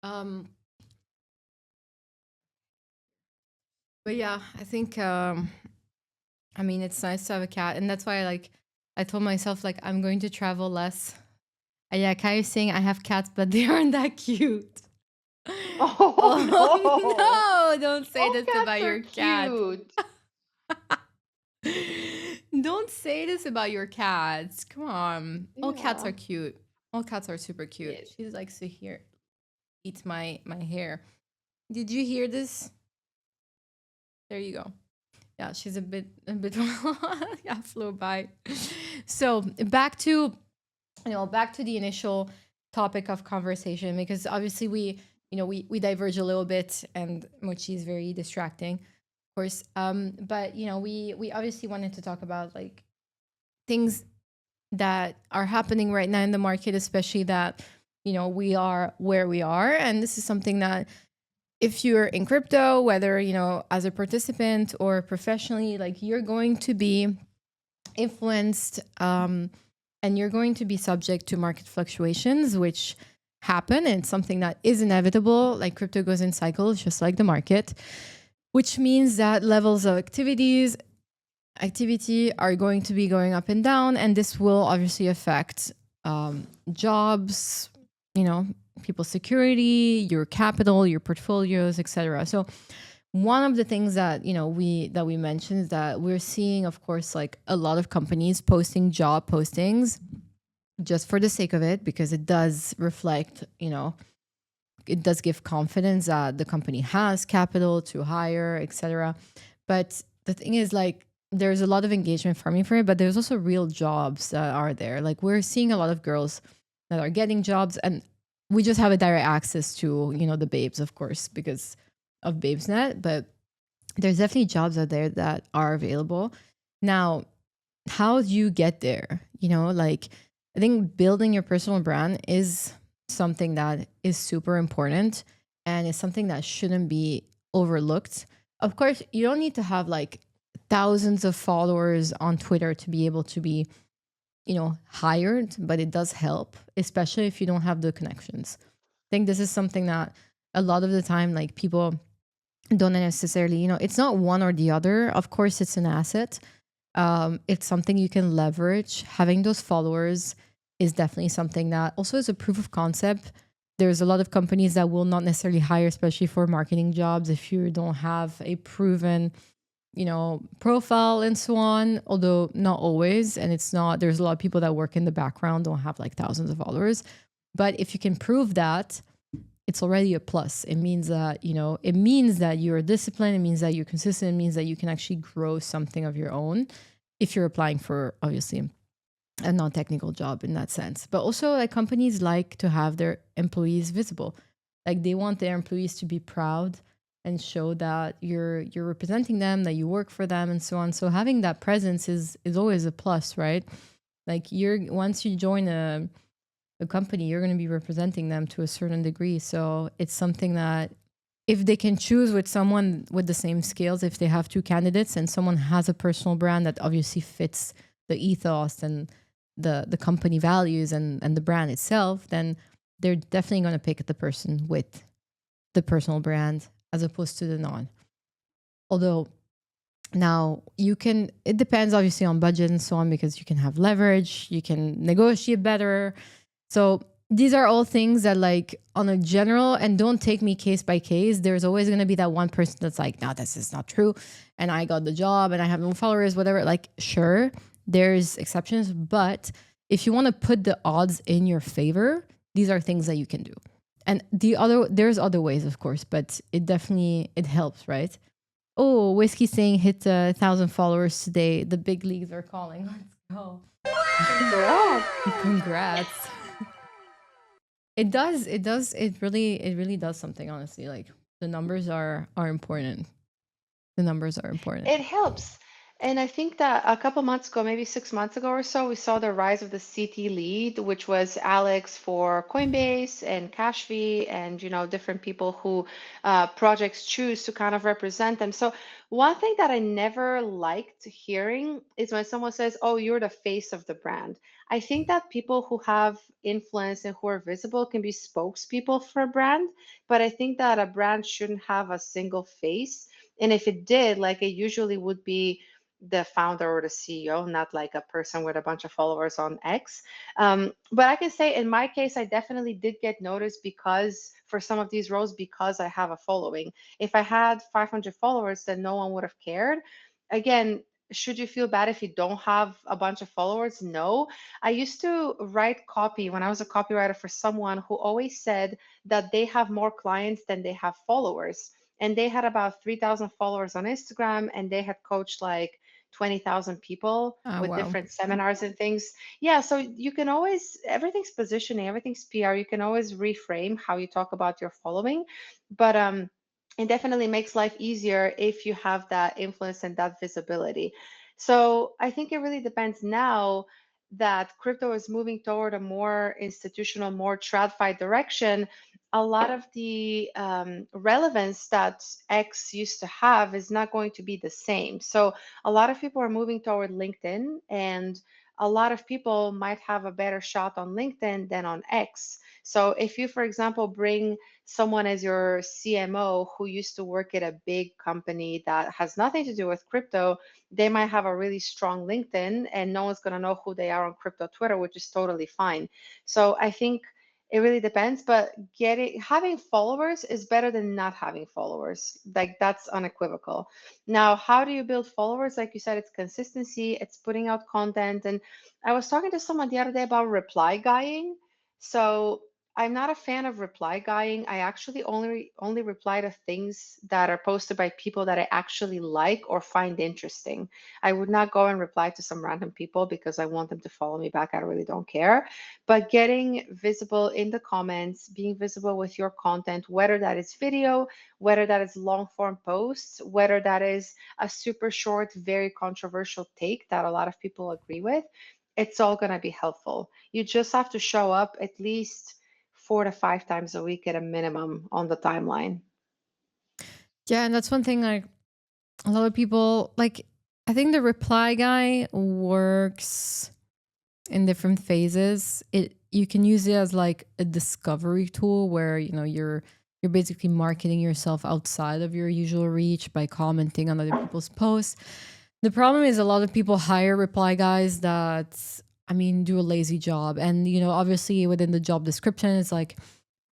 Um, but yeah, I think I mean it's nice to have a cat, and that's why I told myself like I'm going to travel less. Yeah, Kai is saying I have cats, but they aren't that cute. Oh Oh no! Don't say All this cats about are your cat. cute. Don't say this about your cats. Come on. All cats Yeah. are cute. All cats are super cute. Yes. She likes to hear eat my hair. Did you hear this? There you go. Yeah, she's a bit yeah, flew by. So back to back to the initial topic of conversation because obviously we diverge a little bit and Mochi is very distracting, of course. But we obviously wanted to talk about like things that are happening right now in the market, especially that we are where we are, and this is something that if you're in crypto, whether as a participant or professionally, like you're going to be influenced and you're going to be subject to market fluctuations which happen, and it's something that is inevitable. Like crypto goes in cycles just like the market, which means that levels of activity are going to be going up and down, and this will obviously affect jobs, people's security, your capital, your portfolios, etc. So one of the things that we mentioned is that we're seeing, of course, like a lot of companies posting job postings just for the sake of it, because it does reflect, it does give confidence that the company has capital to hire, etc. But the thing is, like, there's a lot of engagement farming for it, but there's also real jobs that are there. Like we're seeing a lot of girls that are getting jobs, and we just have a direct access to the babes, of course, because of babesnet. But there's definitely jobs out there that are available now. How do you get there? Like, I think building your personal brand is something that is super important, and it's something that shouldn't be overlooked. Of course, you don't need to have like thousands of followers on Twitter to be able to be hired, but it does help, especially if you don't have the connections. I think this is something that a lot of the time, like people don't necessarily, it's not one or the other. Of course, it's an asset. It's something you can leverage. Having those followers is definitely something that also is a proof of concept. There's a lot of companies that will not necessarily hire, especially for marketing jobs, if you don't have a proven, profile and so on, although not always. And it's not, there's a lot of people that work in the background, don't have like thousands of followers. But if you can prove that, it's already a plus. It means that, it means that you're disciplined. It means that you're consistent. It means that you can actually grow something of your own if you're applying for, obviously, a non-technical job in that sense. But also, like, companies like to have their employees visible. Like, they want their employees to be proud and show that you're representing them, that you work for them, and so on. So having that presence is always a plus, right? Like, once you join a company, you're going to be representing them to a certain degree. So it's something that if they can choose with someone with the same skills, if they have two candidates and someone has a personal brand that obviously fits the ethos and the company values and the brand itself, then they're definitely going to pick the person with the personal brand as opposed to the non. Although now it depends obviously on budget and so on, because you can have leverage, you can negotiate better. So these are all things that, like, on a general, and don't take me case by case, there's always going to be that one person that's like, no, this is not true. And I got the job and I have no followers, whatever. Like, sure, there's exceptions. But if you want to put the odds in your favor, these are things that you can do. And there's other ways, of course, but it helps, right? Oh, Whiskey saying hit 1,000 followers today. The big leagues are calling. Let's go. Congrats. Congrats. It really does something, honestly. Like, the numbers are important. The numbers are important. It helps. And I think that a couple months ago, maybe 6 months ago or so, we saw the rise of the CT lead, which was Alex for Coinbase and Cashfee and, different people who projects choose to kind of represent them. So one thing that I never liked hearing is when someone says, oh, you're the face of the brand. I think that people who have influence and who are visible can be spokespeople for a brand, but I think that a brand shouldn't have a single face. And if it did, like, it usually would be the founder or the CEO, not like a person with a bunch of followers on X. But I can say in my case, I definitely did get noticed because for some of these roles, because I have a following. If I had 500 followers, then no one would have cared. Again, should you feel bad if you don't have a bunch of followers? No. I used to write copy when I was a copywriter for someone who always said that they have more clients than they have followers. And they had about 3,000 followers on Instagram, and they had coached like 20,000 people Oh, with wow. different seminars and things. Yeah, so you can always, everything's positioning, everything's PR. You can always reframe how you talk about your following. But it definitely makes life easier if you have that influence and that visibility. So I think it really depends now that crypto is moving toward a more institutional, more TradFi direction. A lot of the relevance that X used to have is not going to be the same. So a lot of people are moving toward LinkedIn, and a lot of people might have a better shot on LinkedIn than on X. So if you, for example, bring someone as your CMO who used to work at a big company that has nothing to do with crypto, they might have a really strong LinkedIn and no one's going to know who they are on crypto Twitter, which is totally fine. So I think it really depends, but having followers is better than not having followers. Like, that's unequivocal. Now, how do you build followers? Like you said, it's consistency, it's putting out content. And I was talking to someone the other day about reply guying. So I'm not a fan of reply guying. I actually only reply to things that are posted by people that I actually like or find interesting. I would not go and reply to some random people because I want them to follow me back. I really don't care. But getting visible in the comments, being visible with your content, whether that is video, whether that is long form posts, whether that is a super short, very controversial take that a lot of people agree with, it's all going to be helpful. You just have to show up at least 4 to 5 times a week at a minimum on the timeline. Yeah, and that's one thing, like, a lot of people, like, I think the reply guy works in different phases. You can use it as like a discovery tool where, you're you're basically marketing yourself outside of your usual reach by commenting on other people's posts. The problem is a lot of people hire reply guys that, I mean, do a lazy job. And, obviously within the job description, it's like,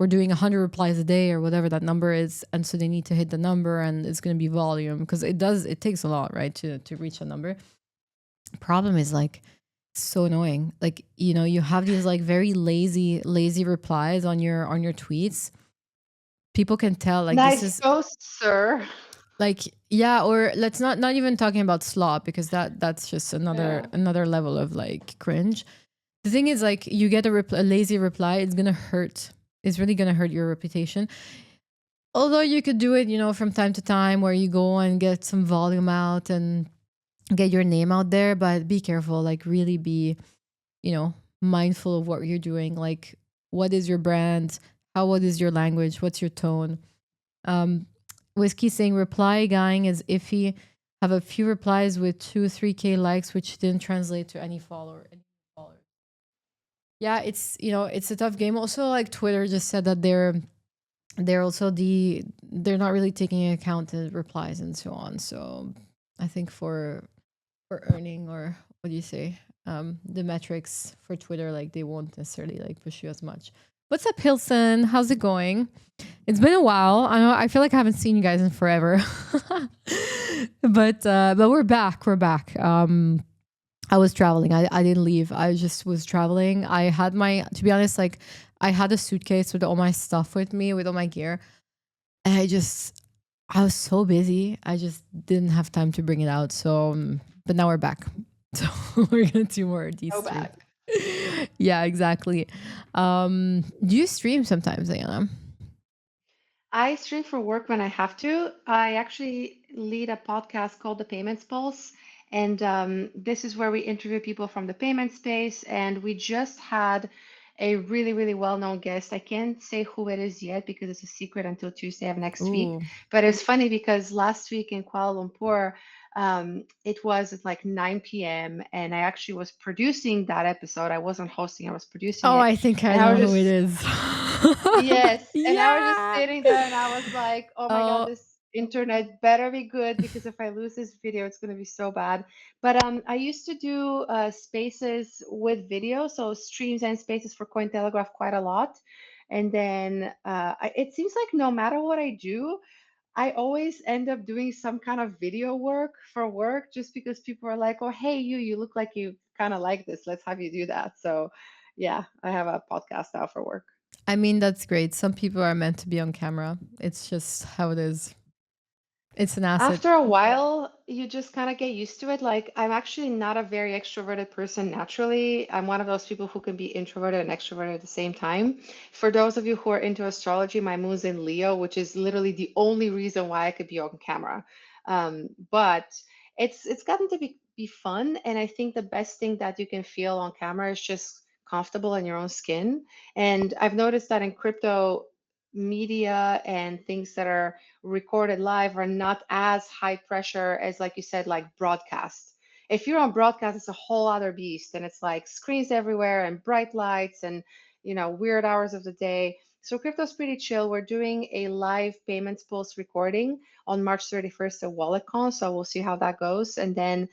we're doing 100 replies a day or whatever that number is. And so they need to hit the number and it's going to be volume because it takes a lot, right, to reach a number. Problem is like, so annoying. Like, you have these like very lazy replies on your tweets. People can tell like Nice this is post, sir. like, yeah, or let's not even talking about slop because that's just Yeah. another level of like cringe. The thing is like you get a lazy reply, it's gonna hurt. It's really gonna hurt your reputation. Although you could do it, from time to time where you go and get some volume out and get your name out there, but be careful, like really be, mindful of what you're doing. Like, what is your brand? What is your language? What's your tone? Whiskey saying reply guying is iffy. Have a few replies with 2-3K likes, which didn't translate to any followers. Yeah, it's a tough game. Also, like Twitter just said that they're also they're not really taking into account the replies and so on. So I think for earning, or what do you say, the metrics for Twitter, like they won't necessarily like push you as much. What's up, Hilson? How's it going? It's been a while. I feel like I haven't seen you guys in forever. but we're back. We're back. I was traveling. I didn't leave. I just was traveling. I had to be honest, like I had a suitcase with all my stuff with me, with all my gear. And I was so busy. I just didn't have time to bring it out. So, but now we're back. So we're going to do more of these Go streams. back. Yeah, exactly. Do you stream sometimes, Dayana? I stream for work when I have to. I actually lead a podcast called The Payments Pulse. And this is where we interview people from the payment space. And we just had a really, really well-known guest. I can't say who it is yet because it's a secret until Tuesday of next week. Ooh. But it's funny because last week in Kuala Lumpur, it was at like 9 p.m. and I actually was producing that episode. I wasn't hosting, I was producing Oh, it. I think I And I know was who it just is. Yes, and I was just Yeah. sitting there and I was like, oh my God, Oh, this internet better be good because if I lose this video, it's going to be so bad. But I used to do spaces with video, so streams and spaces for Cointelegraph quite a lot. And then it seems like no matter what I do, I always end up doing some kind of video work for work just because people are like, oh, hey, you look like you kind of like this. Let's have you do that. So yeah, I have a podcast now for work. I mean, that's great. Some people are meant to be on camera. It's just how it is. It's an asset. After a while, you just kind of get used to it. Like, I'm actually not a very extroverted person naturally. I'm one of those people who can be introverted and extroverted at the same time. For those of you who are into astrology, my moon's in Leo, which is literally the only reason why I could be on camera. But it's gotten to be fun, and I think the best thing that you can feel on camera is just comfortable in your own skin. And I've noticed that in crypto media and things that are recorded live are not as high pressure as, like you said, like broadcast. If you're on broadcast, it's a whole other beast, and it's like screens everywhere and bright lights and weird hours of the day. So crypto's pretty chill. We're doing a live payments pulse recording on March 31st at WalletCon, so we'll see how that goes. And then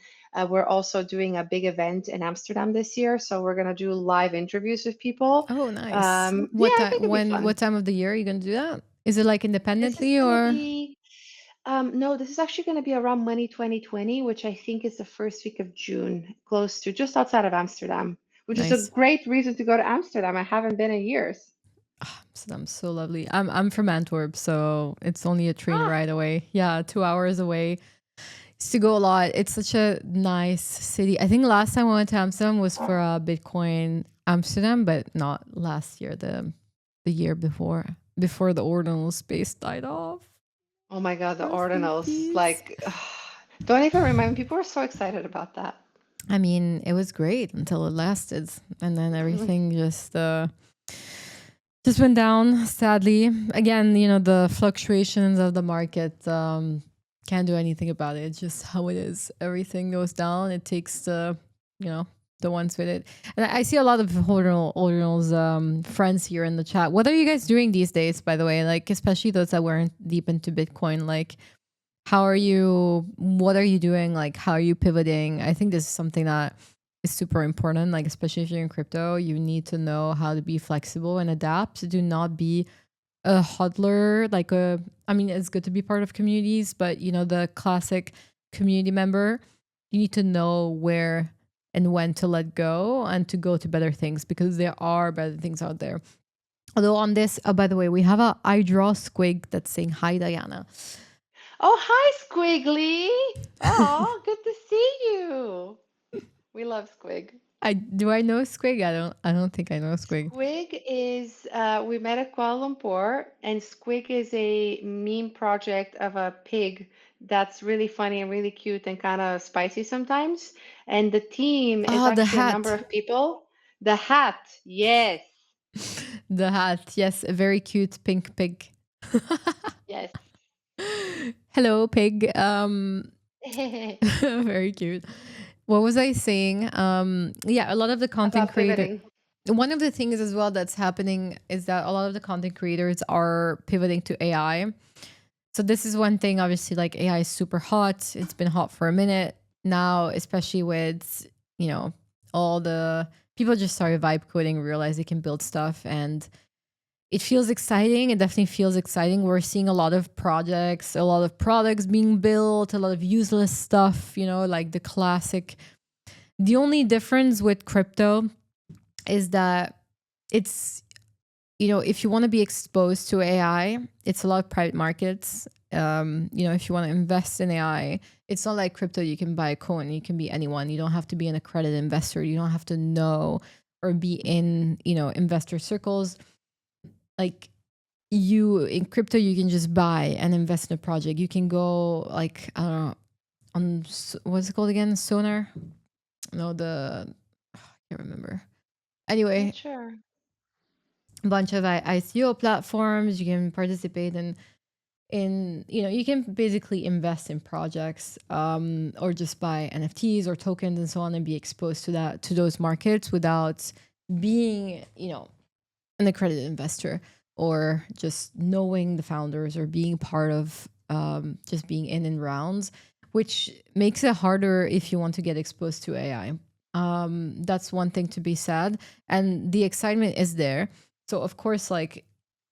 we're also doing a big event in Amsterdam this year, so we're gonna do live interviews with people. Oh, nice. Yeah, I think it'll be fun. What time of the year are you going to do that? Is it like This is independently gonna or? be no, this is actually going to be around Money 2020, which I think is the first week of June, close to just outside of Amsterdam, which is a Nice. great reason to go to Amsterdam. I haven't been in years. Amsterdam's so lovely. I'm from Antwerp, so it's only a train Ah, ride away. Yeah, 2 hours away. Used to go a lot. It's such a nice city. I think last time I went to Amsterdam was for Bitcoin Amsterdam, but not last year. The year before the ordinal space died off. oh my God, the Rest in ordinals. peace. Like, don't even remind me. People are so excited about that. I mean, it was great until it lasted, and then everything just went down. Sadly, again, the fluctuations of the market. Can't do anything about it. It's just how it is. Everything goes down. It takes the the ones with it. And I see a lot of Ordinal's friends here in the chat. What are you guys doing these days, by the way? Like, especially those that weren't deep into Bitcoin. Like, how are you? What are you doing? Like, how are you pivoting? I think this is something that is super important. Like, especially if you're in crypto, you need to know how to be flexible and adapt. Do not be a hodler. I mean, it's good to be part of communities, but you know, the classic community member, you need to know where and when to let go and to go to better things, because there are better things out there. Although on this, by the way, we have a I draw squig that's saying hi, Diana. Oh, hi, Squiggly. Oh, good to see you. We love Squig. I know Squig? I don't think I know Squig. Squig is, we met at Kuala Lumpur, and Squig is a meme project of a pig that's really funny and really cute and kind of spicy sometimes. And the team is Ah, the actually a number hat. of people. The hat, yes, The hat. Yes, a very cute pink pig. yes. Hello, pig. Very cute. What was I saying? Yeah, a lot of the content About creator. pivoting. One of the things as well that's happening is that a lot of the content creators are pivoting to AI. So this is one thing. Obviously, like AI is super hot. It's been hot for a minute now, especially with, you know, all the people just started vibe coding, realize they can build stuff, and it feels exciting. It definitely feels exciting. We're seeing a lot of projects, a lot of products being built, a lot of useless stuff, you know, like the classic. The only difference with crypto is that it's, you know, if you want to be exposed to AI, it's a lot of private markets. You know, if you want to invest in AI, it's not like crypto. You can buy a coin, you can be anyone. You don't have to be an accredited investor. You don't have to know or be in, you know, investor circles. Like, you in crypto, you can just buy and invest in a project. You can go like, I don't know, on what's it called again? Sonar? No, I can't remember. Not Anyway, sure. a bunch of ICO platforms. You can participate in, you know, you can basically invest in projects, or just buy NFTs or tokens and so on, and be exposed to those markets without being, you know, an accredited investor, or just knowing the founders, or being part of, just being in rounds, which makes it harder if you want to get exposed to AI. That's one thing to be said, and the excitement is there. So of course, like,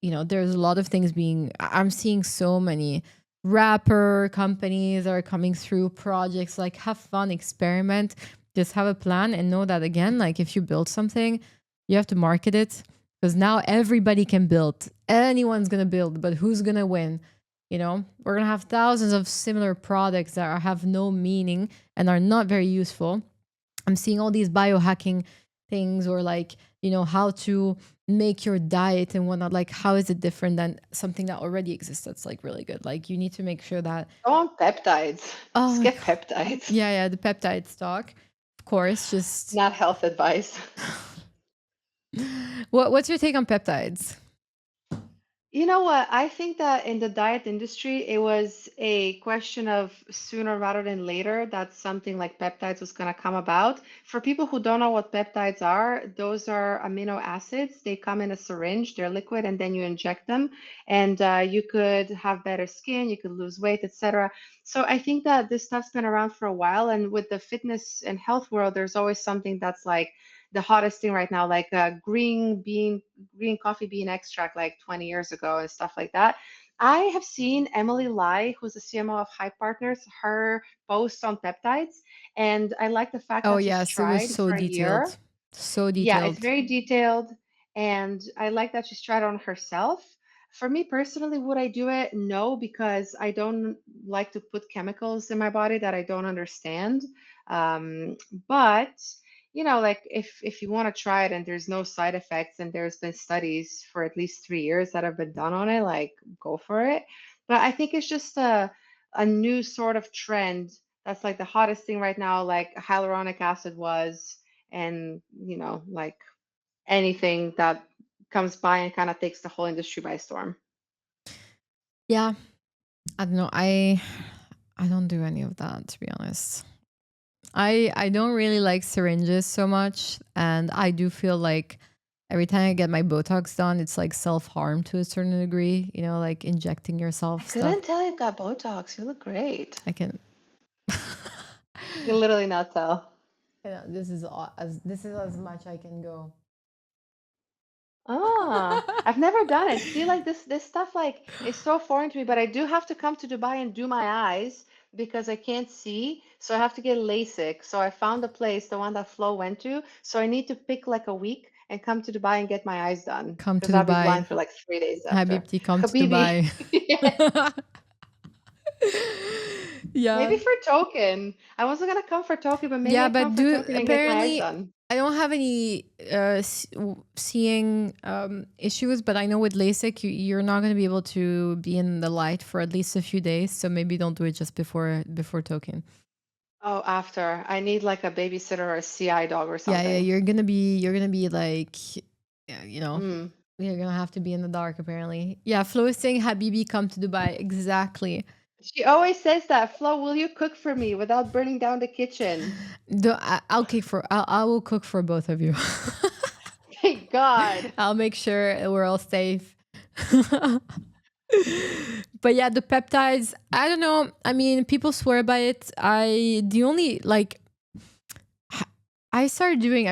you know, there's a lot of things being. I'm seeing so many rapper companies are coming through projects. Like, have fun, experiment, just have a plan, and know that, again, like, if you build something, you have to market it, because now everybody can build. Anyone's gonna build, but who's gonna win? You know, we're gonna have thousands of similar products that have no meaning and are not very useful. I'm seeing all these biohacking things, or like, you know, how to make your diet and whatnot. Like, how is it different than something that already exists that's like really good? Like, you need to make sure that, Go on peptides. oh Just my get god, peptides. yeah, the peptide stock, of course. Just Not health advice. what's your take on peptides? You know what? I think that in the diet industry, it was a question of sooner rather than later that something like peptides was going to come about. For people who don't know what peptides are, those are amino acids. They come in a syringe, they're liquid, and then you inject them, and you could have better skin, you could lose weight, etc. So I think that this stuff's been around for a while, and with the fitness and health world, there's always something that's like the hottest thing right now, like green coffee bean extract like 20 years ago and stuff like that. I have seen Emily Lai, who's the CMO of Hype Partners, her posts on peptides, and I like the fact Oh that she's yes, it was tried so for a year. detailed, so Yeah, it's detailed. very detailed, and I like that she's tried on herself. For me personally, would I do it? No, because I don't like to put chemicals in my body that I don't understand. Um, but you know, like if you want to try it and there's no side effects and there's been studies for at least 3 years that have been done on it, like go for it. But I think it's just a new sort of trend that's like the hottest thing right now, like hyaluronic acid was, and you know, like anything that comes by and kind of takes the whole industry by storm. Yeah, I don't know. I don't do any of that, to be honest. I don't really like syringes so much, and I do feel like every time I get my Botox done, it's like self-harm to a certain degree, you know, like injecting I yourself stuff. couldn't tell you got Botox. You look great. I can You can literally not tell. this is this is as much I can go. Ah, I've never done it. See, like this stuff like is so foreign to me, but I do have to come to Dubai and do my eyes because I can't see. So I have to get LASIK. So I found a place, the one that Flo went to. So I need to pick like a week and come to Dubai and get my eyes done Come to because I'll be blind Dubai. for like 3 days after. Habibti, come to Habibi. Dubai. Yeah. Yeah. Maybe for token. I wasn't gonna come for token, but maybe Yeah, I come but for do token and get my eyes apparently done. I don't have any seeing issues, but I know with LASIK you're not going to be able to be in the light for at least a few days, so maybe don't do it just before token. Oh, after. I need like a babysitter or a CI dog or Yeah, yeah, something. you're gonna be like, yeah, Mm. you're gonna have to be in the dark apparently. Yeah, Flo is saying Habibi come to Dubai. Exactly. She always says that, Flo, will you cook for me without burning down the kitchen? I will cook for both of you. Thank God. I'll make sure we're all safe. But yeah, the peptides, I don't know. I mean, people swear by it. The only like I started doing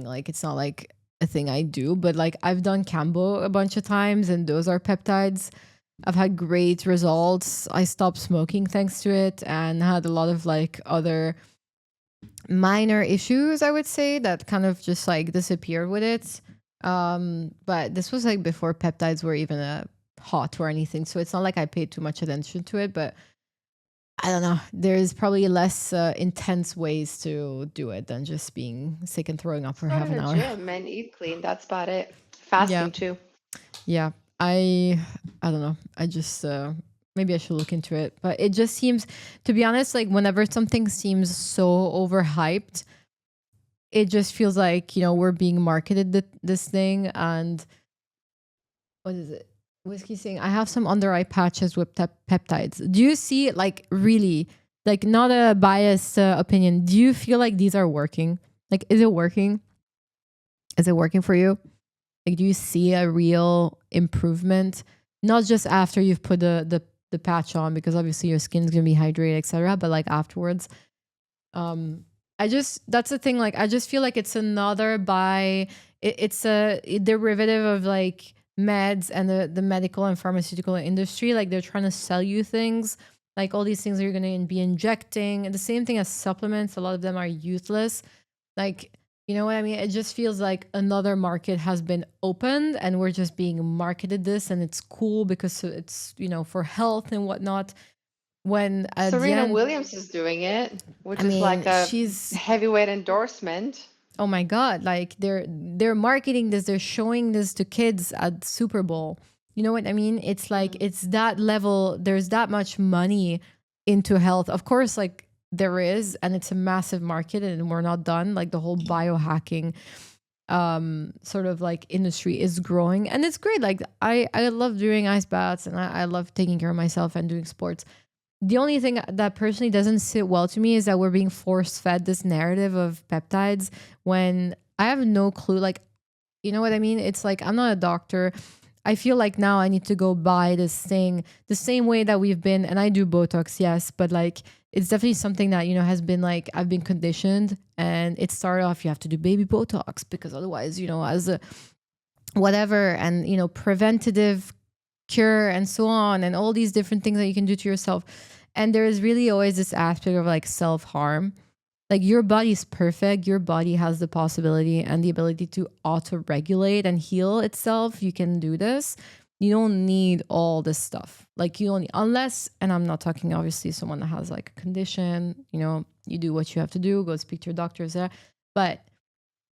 like it's not like a thing I do, but like I've done Cambo a bunch of times and those are peptides. I've had great results. I stopped smoking thanks to it and had a lot of like other minor issues, I would say, that kind of just like disappeared with it. But this was like before peptides were even hot or anything. So it's not like I paid too much attention to it, but I don't know. There's probably less intense ways to do it than just being sick and throwing up Just for go to half an the hour. gym and eat clean. That's about it. Yeah. Fasting too. Yeah. I don't know. I just maybe I should look into it. But it just seems, to be honest, like whenever something seems so overhyped, it just feels like, we're being marketed this thing. And what is it? Whiskey saying, I have some under eye patches with peptides. Do you see, like, really, like, not a biased opinion? Do you feel like these are working? Like, is it working? Is it working for you? Like, do you see a real improvement? Not just after you've put the patch on, because obviously your skin's gonna be hydrated, etc. But like afterwards, that's the thing. Like, I just feel like it's another it's a derivative of like meds and the medical and pharmaceutical industry. Like they're trying to sell you things, like all these things that you're going to be injecting, and the same thing as supplements. A lot of them are useless. Like, you know what I mean? It just feels like another market has been opened and we're just being marketed this, and it's cool because it's, for health and whatnot. When at the Serena end, Williams is doing it, I which is like mean, a she's, heavyweight endorsement. oh my god, like they're marketing this, they're showing this to kids at Super Bowl. You know what I mean? It's like Mm. it's that level, there's that much money into health. Of course, like there is, and it's a massive market and we're not done. Like the whole biohacking sort of like industry is growing and it's great. Like I love doing ice baths and I love taking care of myself and doing sports. The only thing that personally doesn't sit well to me is that we're being force fed this narrative of peptides when I have no clue. Like, you know what I mean? It's like, I'm not a doctor. I feel like now I need to go buy this thing the same way that we've been, and I do Botox, yes, but like, it's definitely something that, has been like, I've been conditioned, and it started off, you have to do baby Botox because otherwise, as a whatever, and, preventative cure and so on, and all these different things that you can do to yourself. And there is really always this aspect of like self harm. Like your body is perfect. Your body has the possibility and the ability to auto regulate and heal itself. You can do this. You don't need all this stuff. Like you don't, unless, and I'm not talking obviously someone that has like a condition, you do what you have to do, go speak to your doctors there. But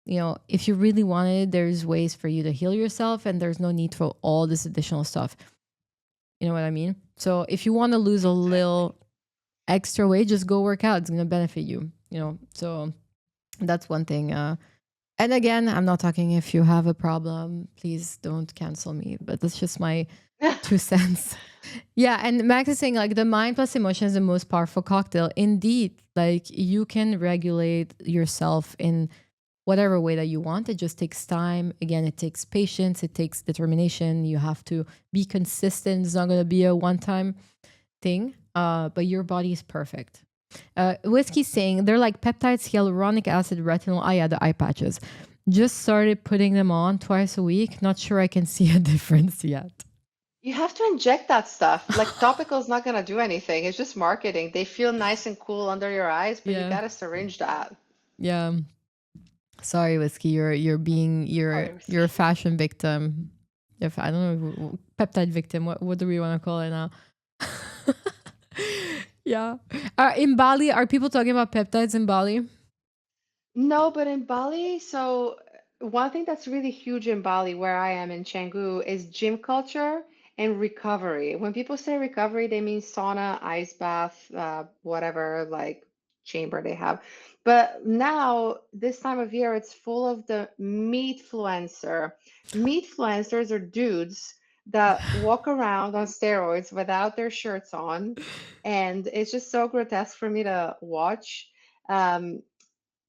if you really want it, there's ways for you to heal yourself and there's no need for all this additional stuff. You know what I mean? So if you want to lose a little extra weight, just go work out. It's going to benefit you, So that's one thing. And again, I'm not talking if you have a problem, please don't cancel me. But that's just my 2 cents. Yeah, and Max is saying like the mind plus emotion is the most powerful cocktail. Indeed, like you can regulate yourself in whatever way that you want. It just takes time. Again, it takes patience, it takes determination. You have to be consistent. It's not going to be a one-time thing, but your body is perfect. Whiskey's saying they're like peptides, hyaluronic acid, retinol. Ah, yeah, the eye patches. Just started putting them on twice a week. Not sure I can see a difference yet. You have to inject that stuff. Like topical is not gonna do anything. It's just marketing. They feel nice and cool under your eyes, but you Yeah, gotta syringe that. yeah. Sorry, Whiskey. You're a fashion victim. If I don't know, peptide victim. What do we want to call it now? Yeah. In Bali, are people talking about peptides in Bali? No, but in Bali, so one thing that's really huge in Bali, where I am in Canggu, is gym culture and recovery. When people say recovery, they mean sauna, ice bath, whatever like chamber they have. But now, this time of year, it's full of the meat fluencer. Meat fluencers are dudes that walk around on steroids without their shirts on, and it's just so grotesque for me to watch. Um,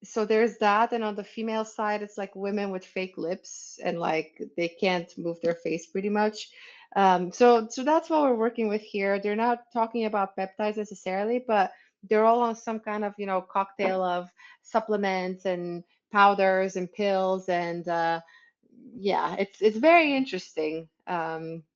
so there's that, and on the female side it's like women with fake lips and like they can't move their face pretty much. So that's what we're working with here. They're not talking about peptides necessarily, but they're all on some kind of cocktail of supplements and powders and pills, and yeah, it's very interesting.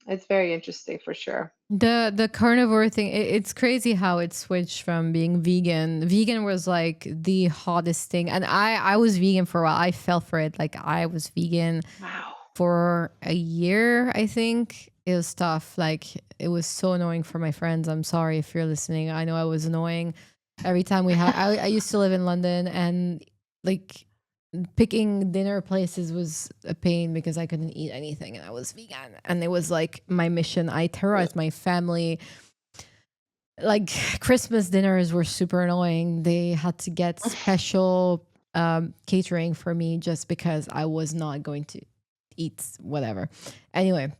It's very interesting for sure. The carnivore thing, it's crazy how it switched from being vegan. Vegan was like the hottest thing. And I was vegan for a while. I fell for it. Like I was vegan Wow. for a year, I think. It was tough. Like it was so annoying for my friends. I'm sorry if you're listening. I know I was annoying. Every time we had I used to live in London, and like picking dinner places was a pain because I couldn't eat anything and I was vegan. And it was like my mission. I terrorized my family. Like Christmas dinners were super annoying. They had to get special catering for me just because I was not going to eat whatever. Anyway,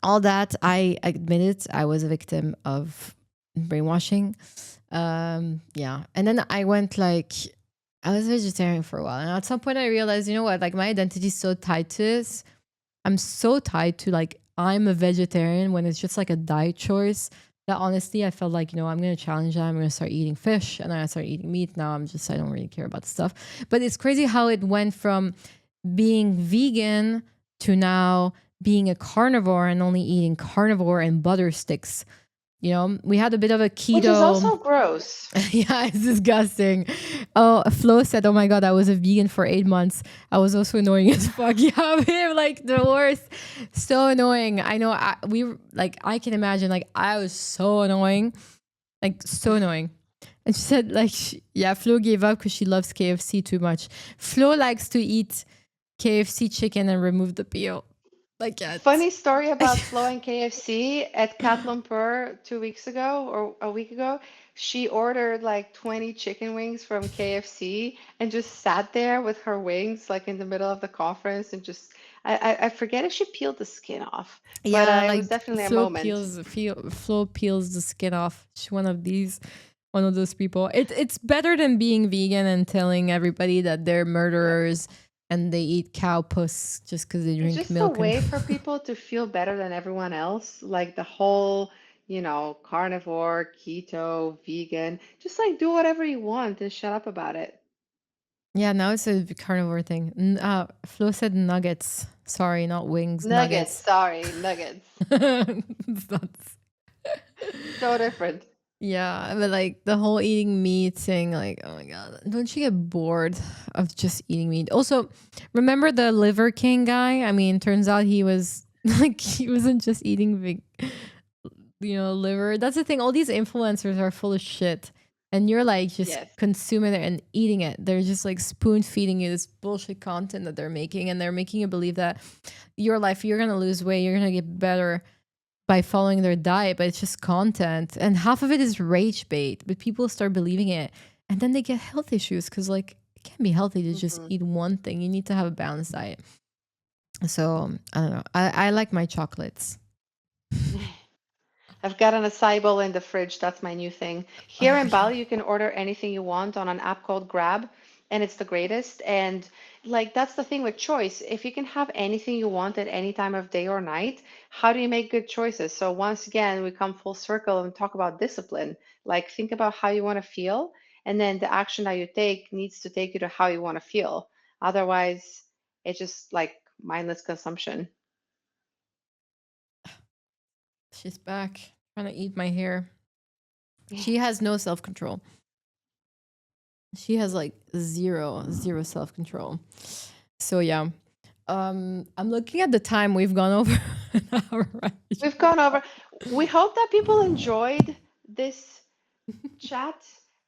all that, I admitted I was a victim of brainwashing. Yeah. And then I went like, I was vegetarian for a while. And at some point I realized, you know what, like my identity is so tied to this. I'm so tied to like, I'm a vegetarian when it's just like a diet choice that honestly I felt like, I'm going to challenge that. I'm going to start eating fish and then I start eating meat. Now I don't really care about stuff. But it's crazy how it went from being vegan to now being a carnivore and only eating carnivore and butter sticks. We had a bit of a Which is keto. also gross. Yeah, it's disgusting. Oh, Flo said, "Oh my god, I was a vegan for 8 months. I was also annoying as fuck." Yeah, him like the worst. So annoying. I know. I can imagine. Like I was so annoying, like so annoying. And she said, like, yeah, Flo gave up because she loves KFC too much. Flo likes to eat KFC chicken and remove the peel. Like, yeah, Funny story about Flo and KFC at Kat Lumpur 2 weeks ago or a week ago. She ordered like 20 chicken wings from KFC and just sat there with her wings like in the middle of the conference and just I forget if she peeled the skin off, but yeah, it was like definitely a moment. Flo peels the skin off. She's one of those people. It's better than being vegan and telling everybody that they're murderers and they eat cow puss just because they It's drink just a milk and way for people to feel better than everyone else, like the whole, carnivore, keto, vegan. Just like do whatever you want and shut up about it. yeah. Now it's a carnivore thing. Flo said nuggets. Sorry, not wings. Nuggets, Nuggets. sorry, nuggets. It's not- So different. Yeah, but like the whole eating meat thing, like, oh my god, don't you get bored of just eating meat? Also, remember the Liver King guy? I mean, turns out he was like he wasn't just eating liver. That's the thing. All these influencers are full of shit, and you're like just Yes. consuming it and eating it. They're just like spoon feeding you this bullshit content that they're making, and they're making you believe that your life, you're gonna lose weight, you're gonna get better by following their diet, but it's just content. And half of it is rage bait, but people start believing it. And then they get health issues because, like, it can't be healthy to just Hmm. eat one thing. You need to have a balanced diet. So, I don't know. I like my chocolates. I've got an acai bowl in the fridge. That's my new thing. Here Oh in yeah. Bali, you can order anything you want on an app called Grab, and it's the greatest. And like that's the thing with choice. If you can have anything you want at any time of day or night, how do you make good choices? So once again, we come full circle and talk about discipline. Like think about how you want to feel, and then the action that you take needs to take you to how you want to feel. Otherwise, it's just like mindless consumption. She's back trying to eat my hair. She has no self control. She has like zero self control. So yeah. I'm looking at the time. We've gone over an hour. Right? We've gone over. We hope that people enjoyed this chat,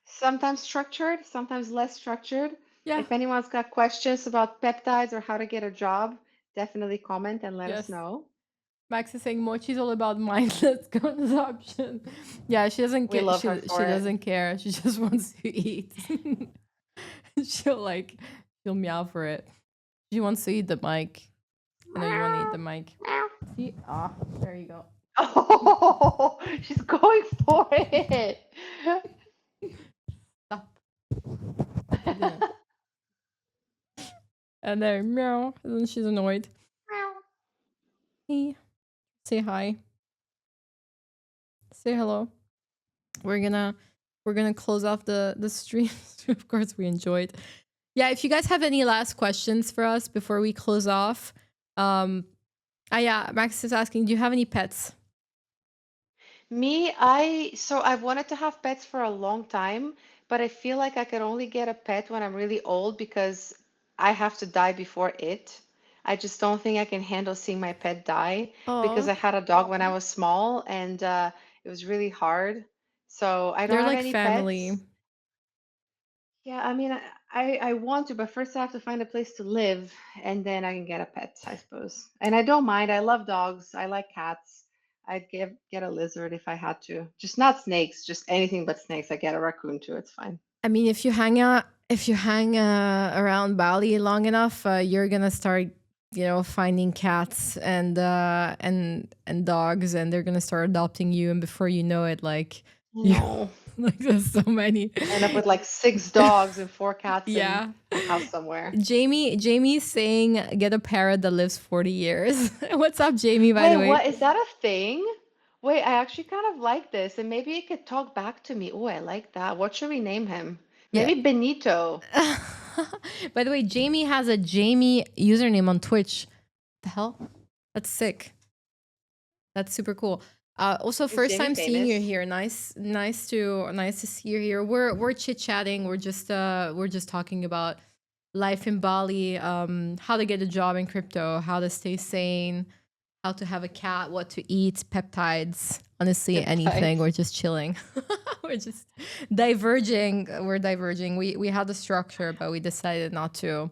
sometimes structured, sometimes less structured. Yeah. If anyone's got questions about peptides or how to get a job, definitely comment and let us Yes. know. Max is saying Mochi's all about mindless consumption. Yeah, she doesn't We care. love her She for it. doesn't care. She just wants to eat. She'll meow for it. She wants to eat the mic. I know you want to eat the mic. See? Ah, there you go. Oh, she's going for it. Stop. And there, meow. And then she's annoyed. Hey, say hi. Say hello. We're gonna close off the stream. Of course, we enjoyed. Yeah, if you guys have any last questions for us before we close off, yeah, Max is asking, do you have any pets? Me, so I've wanted to have pets for a long time, but I feel like I could only get a pet when I'm really old because I have to die before it. I just don't think I can handle seeing my pet die because Oh, I had a dog when I was small and it was really hard. So I don't they're have like any pets. family. Yeah, I mean, I want to, but first I have to find a place to live and then I can get a pet, I suppose. And I don't mind. I love dogs. I like cats. I'd get a lizard if I had to. Just not snakes, just anything but snakes. I get a raccoon too. It's fine. I mean, if you hang out, if you hang around Bali long enough, you're gonna start, finding cats and dogs, and they're gonna start adopting you, and before you know it, like you, No. like there's so many. End up with like 6 dogs and 4 cats in Yeah. a house somewhere. Jamie's saying get a parrot that lives 40 years. What's up, Jamie, by Wait, the way? what is that a thing? Wait, I actually kind of like this, and maybe it could talk back to me. Oh, I like that. What should we name him? Yeah. Maybe Benito. By the way, Jamie has a Jamie username on Twitch. The hell? That's sick. That's super cool. Also, Is first Jamie time seeing you famous? here. Nice to see you here. We're chit chatting. We're just talking about life in Bali, how to get a job in crypto, how to stay sane, how to have a cat, what to eat, peptides. Honestly, anything. Peptides. We're just chilling. We're just diverging. We're diverging. We had the structure, but we decided not to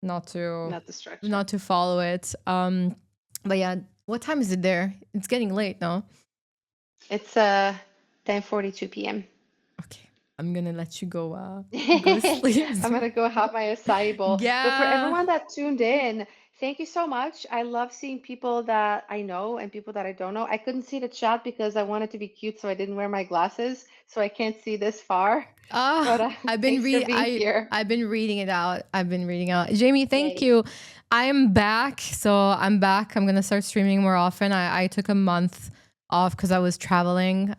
Not the structure. not to follow it. But yeah, what time is it there? It's getting late, no? It's 10:42 p.m. Okay, I'm gonna let you go. Go sleep. I'm gonna go have my acai bowl. But for Yeah. everyone that tuned in, thank you so much. I love seeing people that I know and people that I don't know. I couldn't see the chat because I wanted to be cute, so I didn't wear my glasses, so I can't see this far. But thanks for being here. I've been reading it out. I've been reading out. Jamie, thank Yay. you. I'm back. So I'm back. I'm gonna start streaming more often. I took a month off because I was traveling.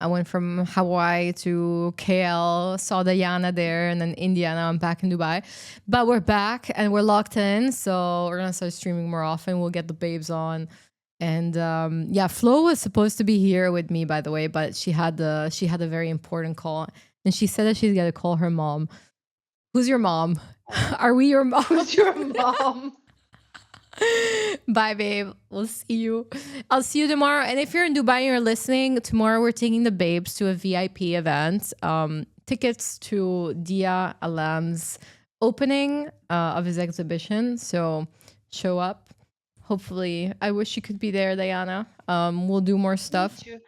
I went from Hawaii to KL, saw Dayana there, and then India. Now I'm back in Dubai. But we're back and we're locked in. So we're gonna start streaming more often. We'll get the babes on. And yeah, Flo was supposed to be here with me, by the way, but she had a very important call, and she said that she's gonna call her mom. Who's your mom? Are we your mom? Who's your mom? Bye, babe. We'll see you. I'll see you tomorrow. And if you're in Dubai and you're listening, tomorrow we're taking the babes to a VIP event. Tickets to Dia Alam's opening of his exhibition. So show up. Hopefully, I wish you could be there, Dayana. We'll do more Me stuff. too.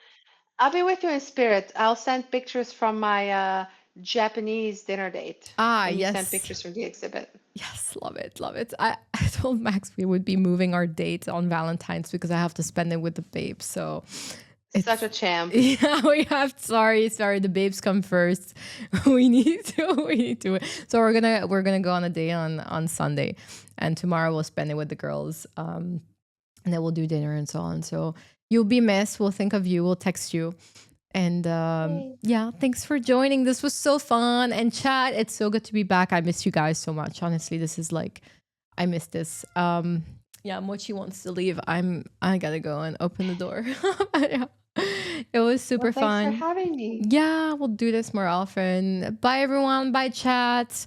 I'll be with you in spirit. I'll send pictures from my Japanese dinner date. Ah, And you send yes. pictures from the exhibit. Yes, love it, love it. I told Max we would be moving our date on Valentine's because I have to spend it with the babes. So Such it's a champ. yeah, we have sorry, the babes come first. We need to. So we're gonna go on a day on Sunday, and tomorrow we'll spend it with the girls. And then we'll do dinner and so on. So you'll be missed. We'll think of you. We'll text you. And Yay. yeah, thanks for joining. This was so fun. And chat, it's so good to be back. I miss you guys so much. Honestly, this is like, I miss this. Yeah, Mochi wants to leave. I gotta go and open the door. Yeah. It was super Well, thanks fun. for having me. Yeah, we'll do this more often. Bye everyone. Bye chat.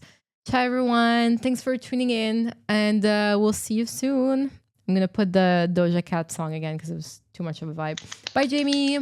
Ciao everyone. Thanks for tuning in, and we'll see you soon. I'm gonna put the Doja Cat song again because it was too much of a vibe. Bye, Jamie.